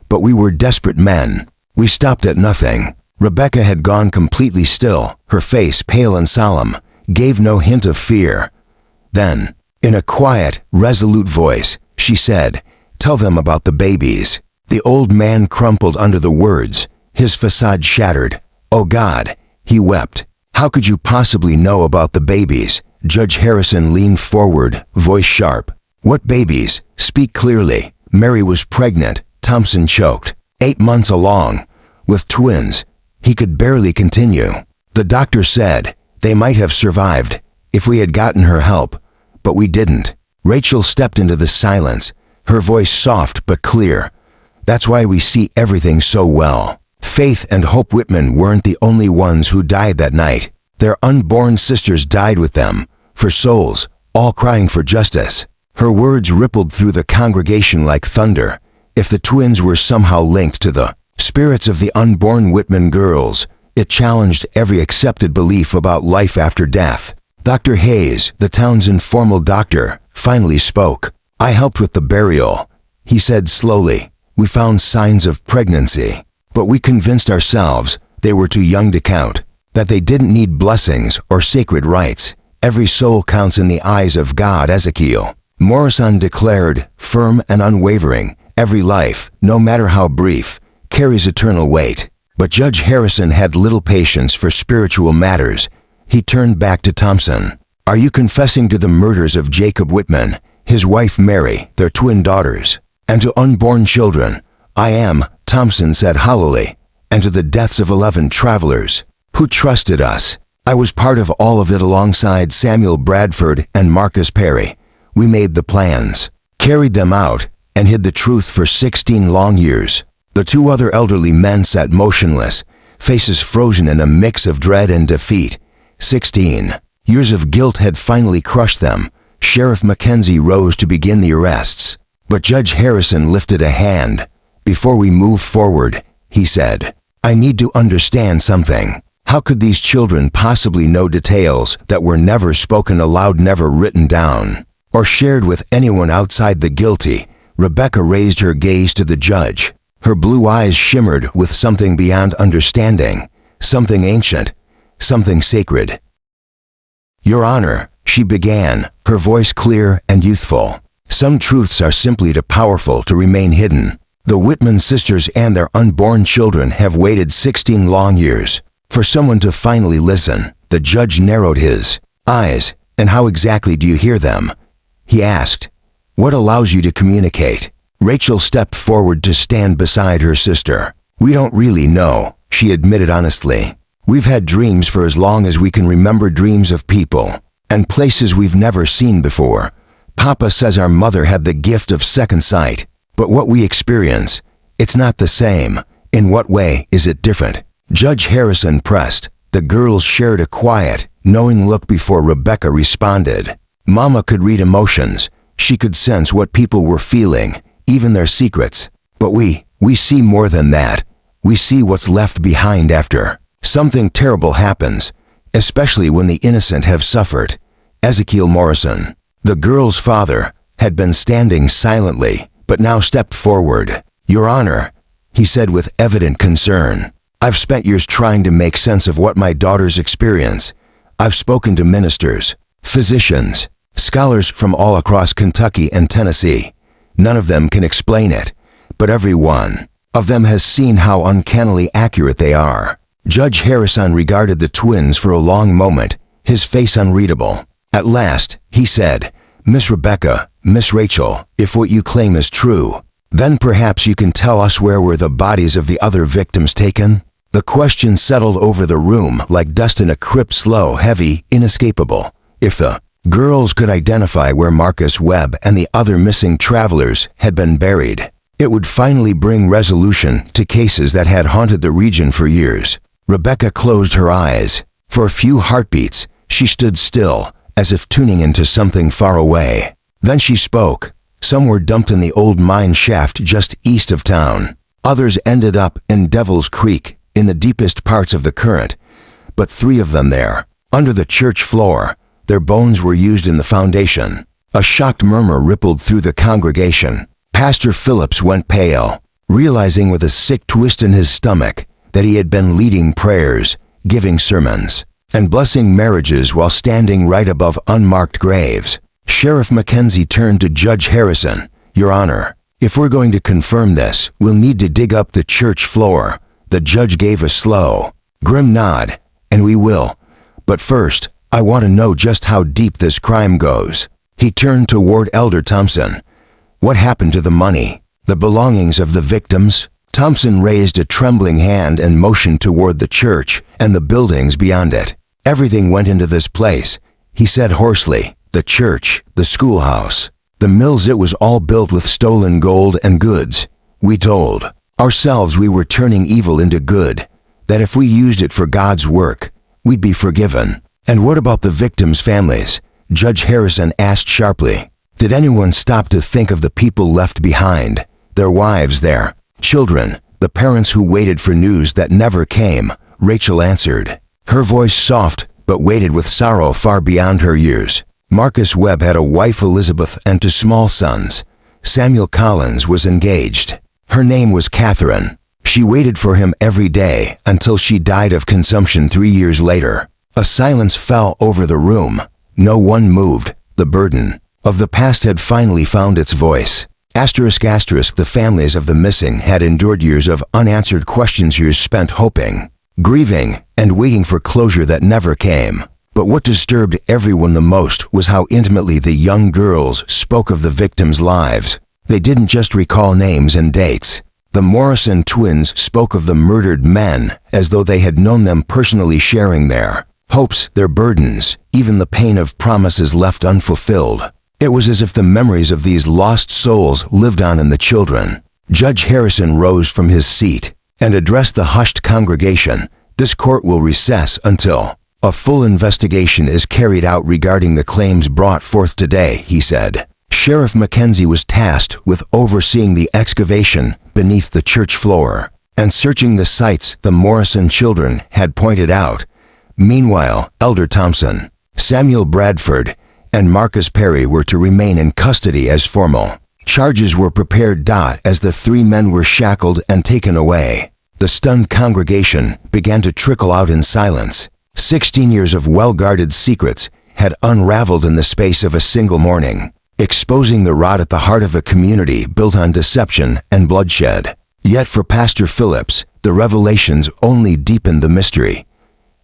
S1: But we were desperate men. We stopped at nothing. Rebecca had gone completely still, her face pale and solemn, gave no hint of fear. Then, in a quiet, resolute voice, she said, "Tell them about the babies." The old man crumpled under the words, his facade shattered. "Oh God," he wept. "How could you possibly know about the babies?" Judge Harrison leaned forward, voice sharp. "What babies? Speak clearly." "Mary was pregnant," Thompson choked. 8 months along, with twins. He could barely continue. "The doctor said they might have survived if we had gotten her help, but we didn't." Rachel stepped into the silence, her voice soft but clear. "That's why we see everything so well. Faith and Hope Whitman weren't the only ones who died that night. Their unborn sisters died with them, for souls, all crying for justice." Her words rippled through the congregation like thunder. If the twins were somehow linked to the spirits of the unborn Whitman girls, it challenged every accepted belief about life after death. Dr. Hayes, the town's informal doctor, finally spoke. "I helped with the burial," he said slowly. "We found signs of pregnancy, but we convinced ourselves they were too young to count, that they didn't need blessings or sacred rites. Every soul counts in the eyes of God." Ezekiel Morrison declared, firm and unwavering, "Every life, no matter how brief, carries eternal weight." But Judge Harrison had little patience for spiritual matters. He turned back to Thompson. "Are you confessing to the murders of Jacob Whitman, his wife Mary, their twin daughters, and to unborn children?" "I am," Thompson said hollowly. "And to the deaths of 11 travelers who trusted us. I was part of all of it alongside Samuel Bradford and Marcus Perry. We made the plans, carried them out, and hid the truth for 16 long years." The 2 other elderly men sat motionless, faces frozen in a mix of dread and defeat. 16 years of guilt had finally crushed them. Sheriff Mackenzie rose to begin the arrests. But Judge Harrison lifted a hand. "Before we move forward," he said, "I need to understand something. How could these children possibly know details that were never spoken aloud, never written down, or shared with anyone outside the guilty?" Rebecca raised her gaze to the judge. Her blue eyes shimmered with something beyond understanding, something ancient, something sacred. "Your Honor," she began, her voice clear and youthful, "some truths are simply too powerful to remain hidden. The Whitman sisters and their unborn children have waited 16 long years for someone to finally listen." The judge narrowed his eyes. "And how exactly do you hear them?" he asked. "What allows you to communicate?" Rachel stepped forward to stand beside her sister. "We don't really know," she admitted honestly. "We've had dreams for as long as we can remember, dreams of people and places we've never seen before. Papa says our mother had the gift of second sight, but what we experience, it's not the same. In what way is it different? Judge Harrison pressed. The girls shared a quiet, knowing look before Rebecca responded. Mama could read emotions. She could sense what people were feeling, even their secrets. But we see more than that. We see what's left behind after something terrible happens, especially when the innocent have suffered. Ezekiel Morrison, the girl's father, had been standing silently, but now stepped forward. Your Honor, he said with evident concern, I've spent years trying to make sense of what my daughters experience. I've spoken to ministers, physicians, scholars from all across Kentucky and Tennessee. None of them can explain it, but every one of them has seen how uncannily accurate they are. Judge Harrison regarded the twins for a long moment, his face unreadable. At last, he said, Miss Rebecca, Miss Rachel, if what you claim is true, then perhaps you can tell us where were the bodies of the other victims taken? The question settled over the room like dust in a crypt, slow, heavy, inescapable. If the girls could identify where Marcus Webb and the other missing travelers had been buried, it would finally bring resolution to cases that had haunted the region for years. Rebecca closed her eyes. For a few heartbeats, she stood still, as if tuning into something far away. Then she spoke. Some were dumped in the old mine shaft just east of town. Others ended up in Devil's Creek, in the deepest parts of the current. But 3 of them there, under the church floor, their bones were used in the foundation. A shocked murmur rippled through the congregation. Pastor Phillips went pale, realizing with a sick twist in his stomach that he had been leading prayers, giving sermons, and blessing marriages while standing right above unmarked graves. Sheriff Mackenzie turned to Judge Harrison. Your Honor, if we're going to confirm this, we'll need to dig up the church floor. The judge gave a slow, grim nod. And we will. But first, I want to know just how deep this crime goes. He turned toward Elder Thompson. What happened to the money? The belongings of the victims? Thompson raised a trembling hand and motioned toward the church and the buildings beyond it. Everything went into this place, he said hoarsely. The church, the schoolhouse, the mills. It was all built with stolen gold and goods. We told ourselves we were turning evil into good, that if we used it for God's work, we'd be forgiven. And what about the victims' families? Judge Harrison asked sharply. Did anyone stop to think of the people left behind? Their wives, their children, the parents who waited for news that never came? Rachel answered, her voice soft but weighted with sorrow far beyond her years. Marcus Webb had a wife, Elizabeth, and 2 small sons. Samuel Collins was engaged. Her name was Catherine. She waited for him every day until she died of consumption 3 years later. A silence fell over the room. No one moved. The burden of the past had finally found its voice. The families of the missing had endured years of unanswered questions, years spent hoping, grieving, and waiting for closure that never came. But what disturbed everyone the most was how intimately the young girls spoke of the victims' lives. They didn't just recall names and dates. The Morrison twins spoke of the murdered men as though they had known them personally, sharing their hopes, their burdens, even the pain of promises left unfulfilled. It was as if the memories of these lost souls lived on in the children. Judge Harrison rose from his seat and addressed the hushed congregation. This court will recess until a full investigation is carried out regarding the claims brought forth today, he said. Sheriff Mackenzie was tasked with overseeing the excavation beneath the church floor and searching the sites the Morrison children had pointed out. Meanwhile, Elder Thompson, Samuel Bradford, and Marcus Perry were to remain in custody as formal charges were prepared. As the 3 men were shackled and taken away, the stunned congregation began to trickle out in silence. 16 years of well-guarded secrets had unraveled in the space of a single morning, exposing the rot at the heart of a community built on deception and bloodshed. Yet for Pastor Phillips, the revelations only deepened the mystery.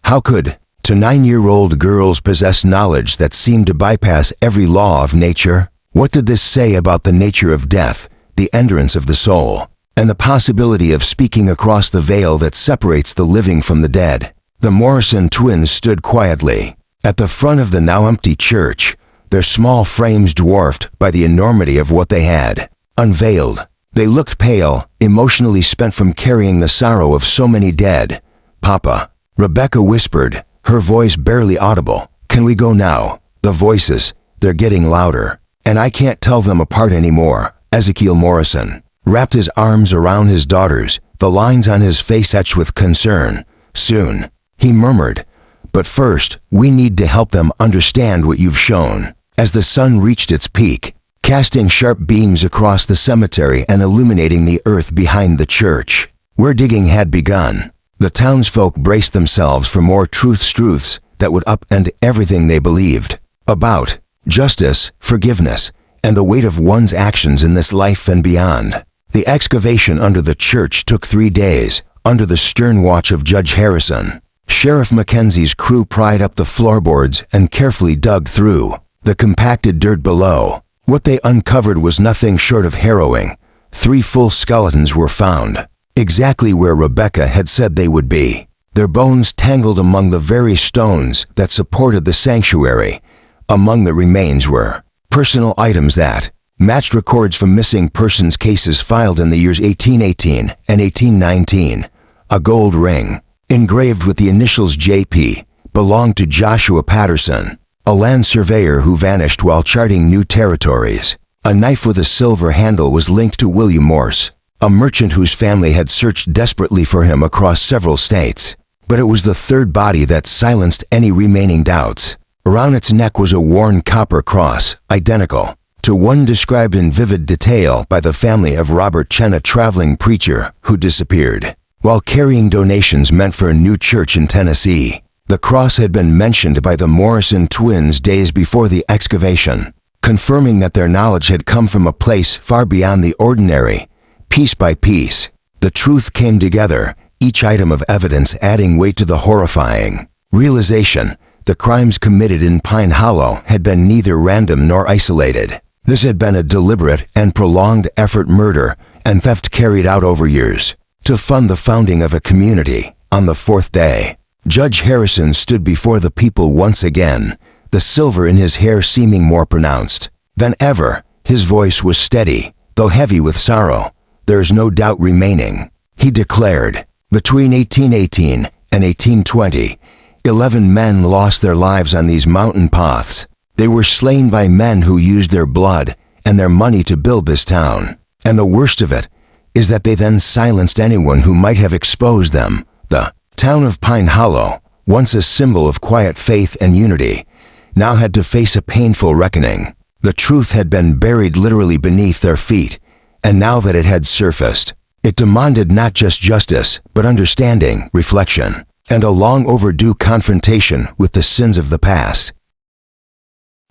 S1: How could 9-year-old girls possess knowledge that seemed to bypass every law of nature? What did this say about the nature of death, the endurance of the soul, and the possibility of speaking across the veil that separates the living from the dead? The Morrison twins stood quietly at the front of the now empty church, their small frames dwarfed by the enormity of what they had unveiled. They looked pale, emotionally spent from carrying the sorrow of so many dead. "Papa," Rebecca whispered, her voice barely audible. "Can we go now?" The voices, they're getting louder, and I can't tell them apart anymore. Ezekiel Morrison wrapped his arms around his daughters, the lines on his face etched with concern. "Soon," he murmured, "but first, we need to help them understand what you've shown." As the sun reached its peak, casting sharp beams across the cemetery and illuminating the earth behind the church, where digging had begun, the townsfolk braced themselves for more truths that would upend everything they believed about justice, forgiveness, and the weight of one's actions in this life and beyond. The excavation under the church took 3 days, under the stern watch of Judge Harrison. Sheriff Mackenzie's crew pried up the floorboards and carefully dug through the compacted dirt below. What they uncovered was nothing short of harrowing. 3 full skeletons were found, exactly where Rebecca had said they would be, their bones tangled among the very stones that supported the sanctuary. Among the remains were personal items that matched records from missing persons cases filed in the years 1818 and 1819. A gold ring, engraved with the initials JP, belonged to Joshua Patterson, a land surveyor who vanished while charting new territories. A knife with a silver handle was linked to William Morse, a merchant whose family had searched desperately for him across several states. But it was the third body that silenced any remaining doubts. Around its neck was a worn copper cross, identical to one described in vivid detail by the family of Robert Chen, a traveling preacher who disappeared while carrying donations meant for a new church in Tennessee. The cross had been mentioned by the Morrison twins days before the excavation, confirming that their knowledge had come from a place far beyond the ordinary. Piece by piece, the truth came together, each item of evidence adding weight to the horrifying realization. The crimes committed in Pine Hollow had been neither random nor isolated. This had been a deliberate and prolonged effort, murder and theft carried out over years to fund the founding of a community. On the 4th day, Judge Harrison stood before the people once again, the silver in his hair seeming more pronounced than ever. His voice was steady, though heavy with sorrow. "There is no doubt remaining," he declared. "Between 1818 and 1820, 11 men lost their lives on these mountain paths. They were slain by men who used their blood and their money to build this town. And the worst of it is that they then silenced anyone who might have exposed them." The town of Pine Hollow, once a symbol of quiet faith and unity, now had to face a painful reckoning. The truth had been buried literally beneath their feet, and now that it had surfaced, it demanded not just justice, but understanding, reflection, and a long overdue confrontation with the sins of the past.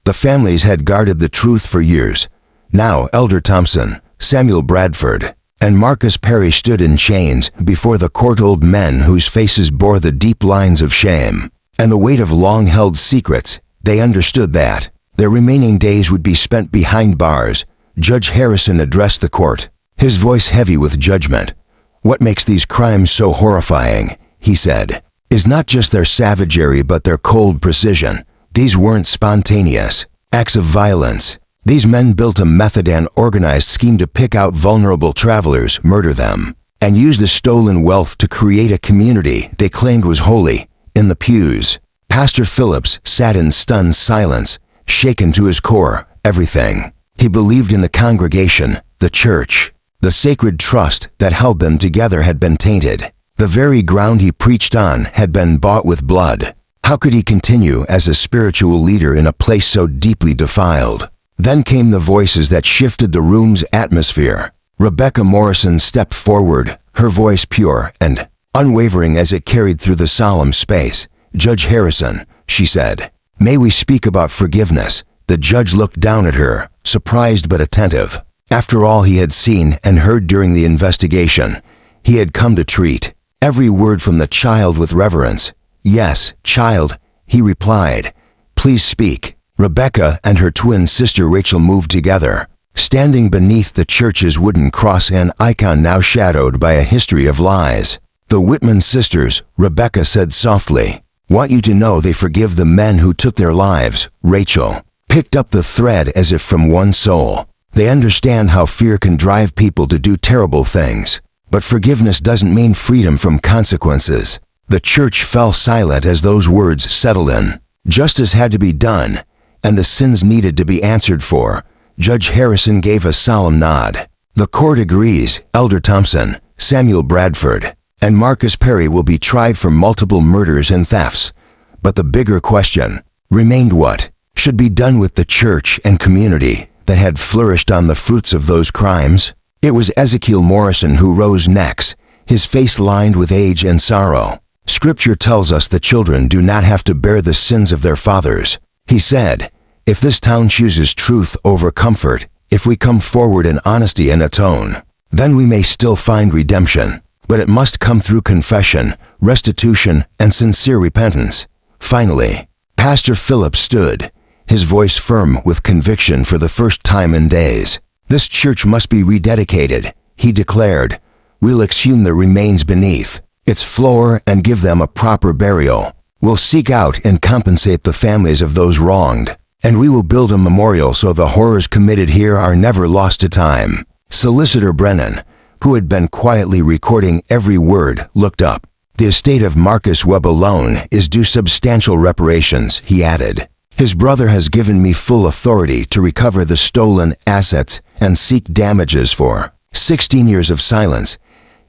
S1: The families had guarded the truth for years. Now Elder Thompson, Samuel Bradford, and Marcus Perry stood in chains before the court, old men whose faces bore the deep lines of shame and the weight of long-held secrets. They understood that their remaining days would be spent behind bars. Judge Harrison addressed the court, his voice heavy with judgment. "What makes these crimes so horrifying," he said, "is not just their savagery but their cold precision. These weren't spontaneous acts of violence. These men built a method and organized scheme to pick out vulnerable travelers, murder them, and use the stolen wealth to create a community they claimed was holy." In the pews, Pastor Phillips sat in stunned silence, shaken to his core. Everything he believed in the congregation, the church, the sacred trust that held them together had been tainted. The very ground he preached on had been bought with blood. How could he continue as a spiritual leader in a place so deeply defiled? Then came the voices that shifted the room's atmosphere. Rebecca Morrison stepped forward, her voice pure and unwavering as it carried through the solemn space. "Judge Harrison," she said, "may we speak about forgiveness?" The judge looked down at her, surprised but attentive. After all he had seen and heard during the investigation, he had come to treat every word from the child with reverence. "Yes, child," he replied. "Please speak." Rebecca and her twin sister Rachel moved together, standing beneath the church's wooden cross, an icon now shadowed by a history of lies. "The Whitman sisters," Rebecca said softly, "want you to know they forgive the men who took their lives." Rachel picked up the thread as if from one soul. They understand how fear can drive people to do terrible things. But forgiveness doesn't mean freedom from consequences. The church fell silent as those words settled in. Justice had to be done, and the sins needed to be answered for. Judge Harrison gave a solemn nod. The court agrees. Elder Thompson, Samuel Bradford, and Marcus Perry will be tried for multiple murders and thefts. But the bigger question remained: what should be done with the church and community that had flourished on the fruits of those crimes? It was Ezekiel Morrison who rose next, his face lined with age and sorrow. Scripture tells us the children do not have to bear the sins of their fathers. He said, if this town chooses truth over comfort, if we come forward in honesty and atone, then we may still find redemption. But it must come through confession, restitution, and sincere repentance. Finally, Pastor Philip stood, his voice firm with conviction for the first time in days. This church must be rededicated, he declared. We'll exhume the remains beneath its floor and give them a proper burial. We'll seek out and compensate the families of those wronged, and we will build a memorial so the horrors committed here are never lost to time. Solicitor Brennan, who had been quietly recording every word, looked up. The estate of Marcus Webb alone is due substantial reparations, he added. His brother has given me full authority to recover the stolen assets and seek damages for 16 years of silence.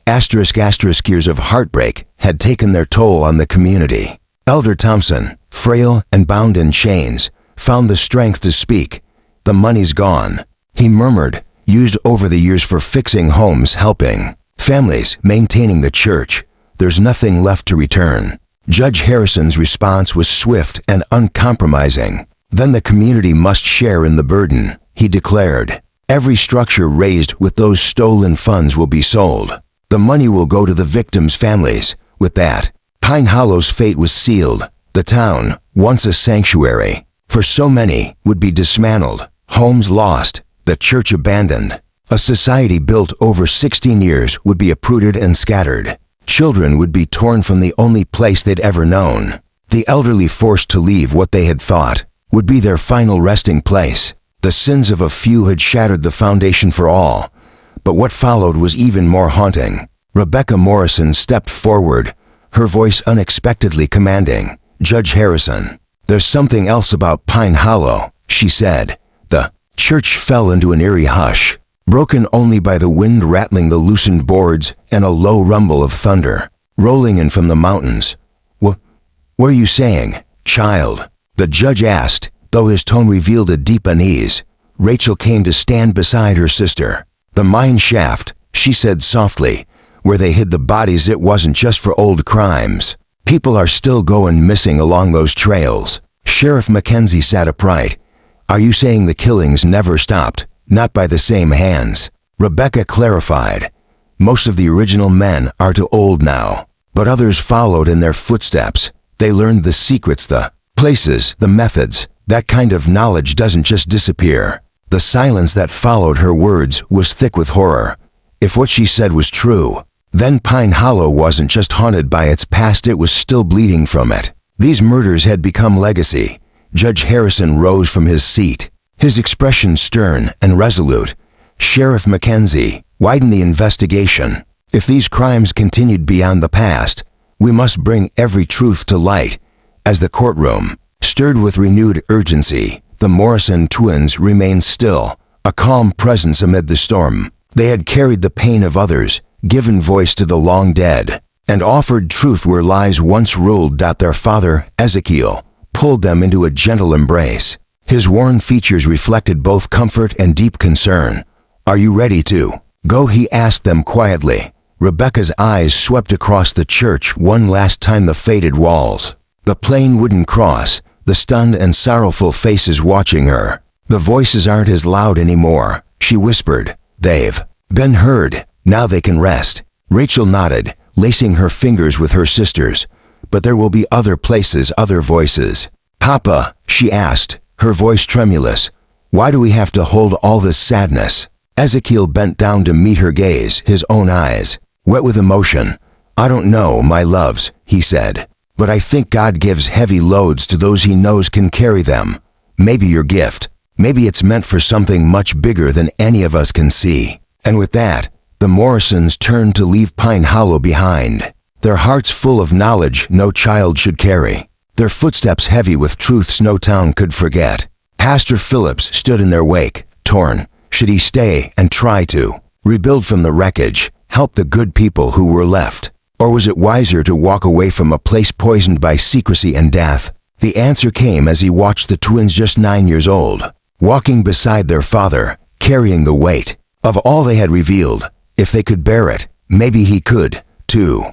S1: Years of heartbreak had taken their toll on the community. Elder Thompson, frail and bound in chains, found the strength to speak. The money's gone, he murmured, used over the years for fixing homes, helping families, maintaining the church. There's nothing left to return. Judge Harrison's response was swift and uncompromising. Then the community must share in the burden, he declared. Every structure raised with those stolen funds will be sold. The money will go to the victims' families. With that, Pine Hollow's fate was sealed. The town, once a sanctuary for so many, would be dismantled, homes lost, the church abandoned. A society built over 16 years would be uprooted and scattered. Children would be torn from the only place they'd ever known. The elderly forced to leave what they had thought would be their final resting place. The sins of a few had shattered the foundation for all. But what followed was even more haunting. Rebecca Morrison stepped forward, her voice unexpectedly commanding. Judge Harrison, there's something else about Pine Hollow, she said. The church fell into an eerie hush, broken only by the wind rattling the loosened boards and a low rumble of thunder rolling in from the mountains. What are you saying, child? The judge asked, though his tone revealed a deep unease. Rachel came to stand beside her sister. The mine shaft, she said softly, where they hid the bodies. It wasn't just for old crimes. People are still going missing along those trails. Sheriff Mackenzie sat upright. Are you saying the killings never stopped? Not by the same hands. Rebecca clarified. Most of the original men are too old now, but others followed in their footsteps. They learned the secrets, the places, the methods. That kind of knowledge doesn't just disappear. The silence that followed her words was thick with horror. If what she said was true, then Pine Hollow wasn't just haunted by its past, it was still bleeding from it. These murders had become legacy. Judge Harrison rose from his seat, his expression stern and resolute. Sheriff Mackenzie, widen the investigation. If these crimes continued beyond the past, we must bring every truth to light. As the courtroom stirred with renewed urgency, the Morrison twins remained still, a calm presence amid the storm. They had carried the pain of others, given voice to the long dead, and offered truth where lies once ruled. Their father, Ezekiel, pulled them into a gentle embrace. His worn features reflected both comfort and deep concern. Are you ready to go? He asked them quietly. Rebecca's eyes swept across the church one last time, the faded walls, the plain wooden cross, the stunned and sorrowful faces watching her. The voices aren't as loud anymore, she whispered. They've been heard. Now they can rest. Rachel nodded, lacing her fingers with her sister's. But there will be other places, other voices. Papa, she asked, her voice tremulous, why do we have to hold all this sadness? Ezekiel bent down to meet her gaze, his own eyes wet with emotion. I don't know, my loves, he said, but I think God gives heavy loads to those he knows can carry them. maybe your gift. Maybe it's meant for something much bigger than any of us can see." And with that, the Morrisons turned to leave Pine Hollow behind, their hearts full of knowledge no child should carry, their footsteps heavy with truths no town could forget. Pastor Phillips stood in their wake, torn. Should he stay and try to rebuild from the wreckage, help the good people who were left? Or was it wiser to walk away from a place poisoned by secrecy and death? The answer came as he watched the twins, just 9 years old, walking beside their father, carrying the weight of all they had revealed. If they could bear it, maybe he could, too.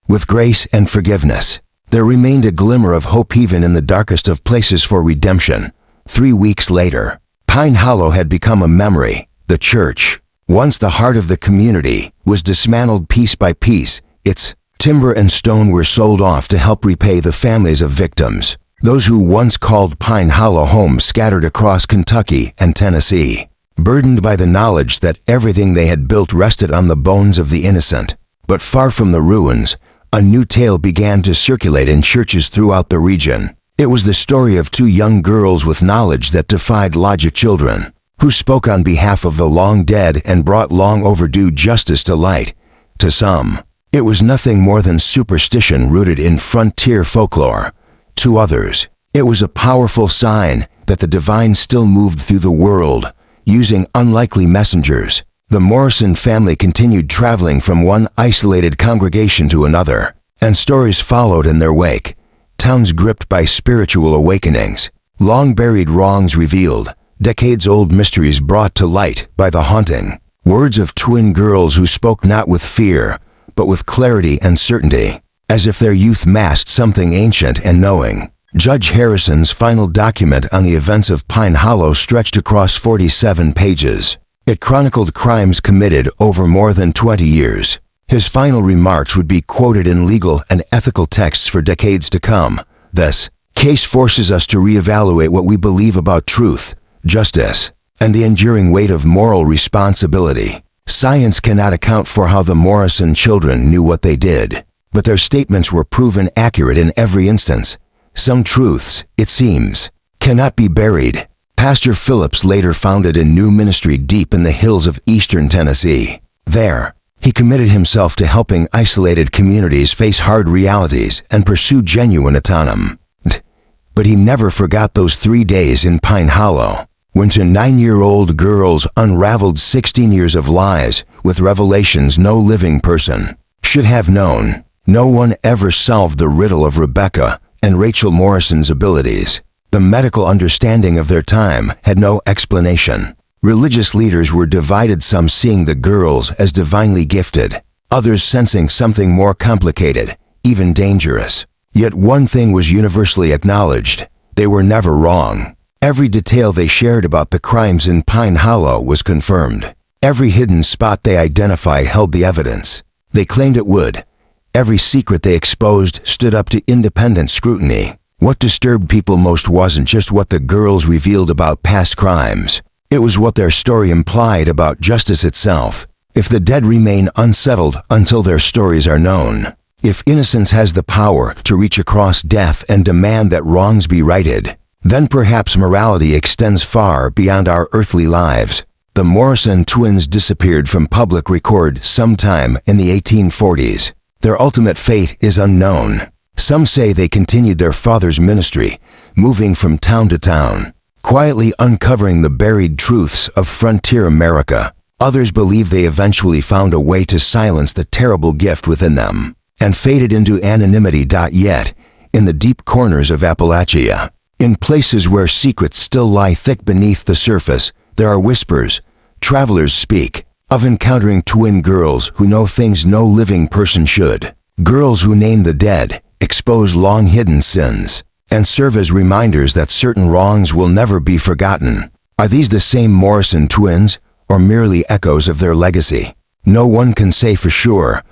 S1: With grace and forgiveness, there remained a glimmer of hope even in the darkest of places for redemption. 3 weeks later, Pine Hollow had become a memory. The church, once the heart of the community, was dismantled piece by piece. Its timber and stone were sold off to help repay the families of victims, those who once called Pine Hollow home, scattered across Kentucky and Tennessee, burdened by the knowledge that everything they had built rested on the bones of the innocent. But far from the ruins, a new tale began to circulate in churches throughout the region. It was the story of 2 young girls with knowledge that defied logic, children who spoke on behalf of the long dead and brought long overdue justice to light. To some, it was nothing more than superstition rooted in frontier folklore. To others, it was a powerful sign that the divine still moved through the world, using unlikely messengers. The Morrison family continued traveling from one isolated congregation to another, and stories followed in their wake. Towns gripped by spiritual awakenings, long-buried wrongs revealed, decades-old mysteries brought to light by the haunting words of twin girls who spoke not with fear, but with clarity and certainty, as if their youth masked something ancient and knowing. Judge Harrison's final document on the events of Pine Hollow stretched across 47 pages. It chronicled crimes committed over more than 20 years. His final remarks would be quoted in legal and ethical texts for decades to come. This case forces us to reevaluate what we believe about truth, justice, and the enduring weight of moral responsibility. Science cannot account for how the Morrison children knew what they did, but their statements were proven accurate in every instance. Some truths, it seems, cannot be buried. Pastor Phillips later founded a new ministry deep in the hills of eastern Tennessee. There, he committed himself to helping isolated communities face hard realities and pursue genuine autonomy. But he never forgot those 3 days in Pine Hollow, when 2 9-year-old girls unraveled 16 years of lies with revelations no living person should have known. No one ever solved the riddle of Rebecca and Rachel Morrison's abilities. The medical understanding of their time had no explanation. Religious leaders were divided, some seeing the girls as divinely gifted, others sensing something more complicated, even dangerous. Yet one thing was universally acknowledged: they were never wrong. Every detail they shared about the crimes in Pine Hollow was confirmed. Every hidden spot they identified held the evidence they claimed it would. Every secret they exposed stood up to independent scrutiny. What disturbed people most wasn't just what the girls revealed about past crimes. It was what their story implied about justice itself. If the dead remain unsettled until their stories are known, if innocence has the power to reach across death and demand that wrongs be righted, then perhaps morality extends far beyond our earthly lives. The Morrison twins disappeared from public record sometime in the 1840s. Their ultimate fate is unknown. Some say they continued their father's ministry, moving from town to town, quietly uncovering the buried truths of frontier America. Others believe they eventually found a way to silence the terrible gift within them and faded into anonymity. Yet, in the deep corners of Appalachia, in places where secrets still lie thick beneath the surface, there are whispers. Travelers speak of encountering twin girls who know things no living person should. Girls who name the dead, expose long-hidden sins, and serve as reminders that certain wrongs will never be forgotten. Are these the same Morrison twins, or merely echoes of their legacy? No one can say for sure,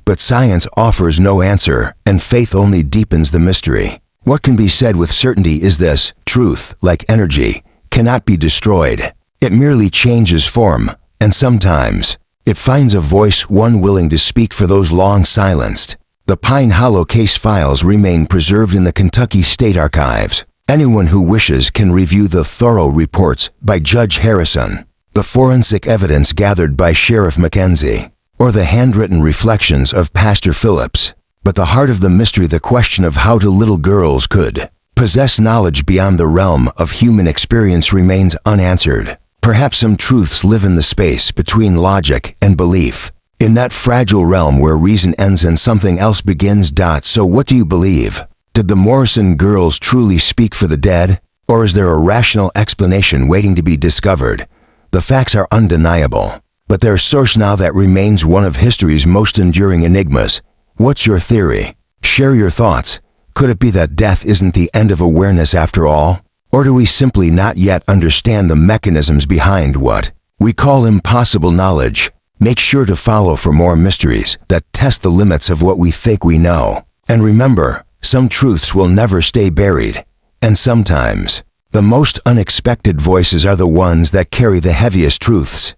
S1: but science offers no answer, and faith only deepens the mystery. What can be said with certainty is this: truth, like energy, cannot be destroyed. It merely changes form, and sometimes it finds a voice, one willing to speak for those long silenced. The Pine Hollow case files remain preserved in the Kentucky State Archives, Anyone who wishes can review the thorough reports by Judge Harrison, the forensic evidence gathered by Sheriff Mackenzie, or the handwritten reflections of Pastor Phillips. But the heart of the mystery, the question of how two little girls could possess knowledge beyond the realm of human experience, remains unanswered. Perhaps some truths live in the space between logic and belief, in that fragile realm where reason ends and something else begins. So what do you believe? Did the Morrison girls truly speak for the dead, or is there a rational explanation waiting to be discovered? The facts are undeniable, but their source now that remains one of history's most enduring enigmas. What's your theory? Share your thoughts. Could it be that death isn't the end of awareness after all? Or do we simply not yet understand the mechanisms behind what we call impossible knowledge? Make sure to follow for more mysteries that test the limits of what we think we know. And remember, some truths will never stay buried. And sometimes, the most unexpected voices are the ones that carry the heaviest truths.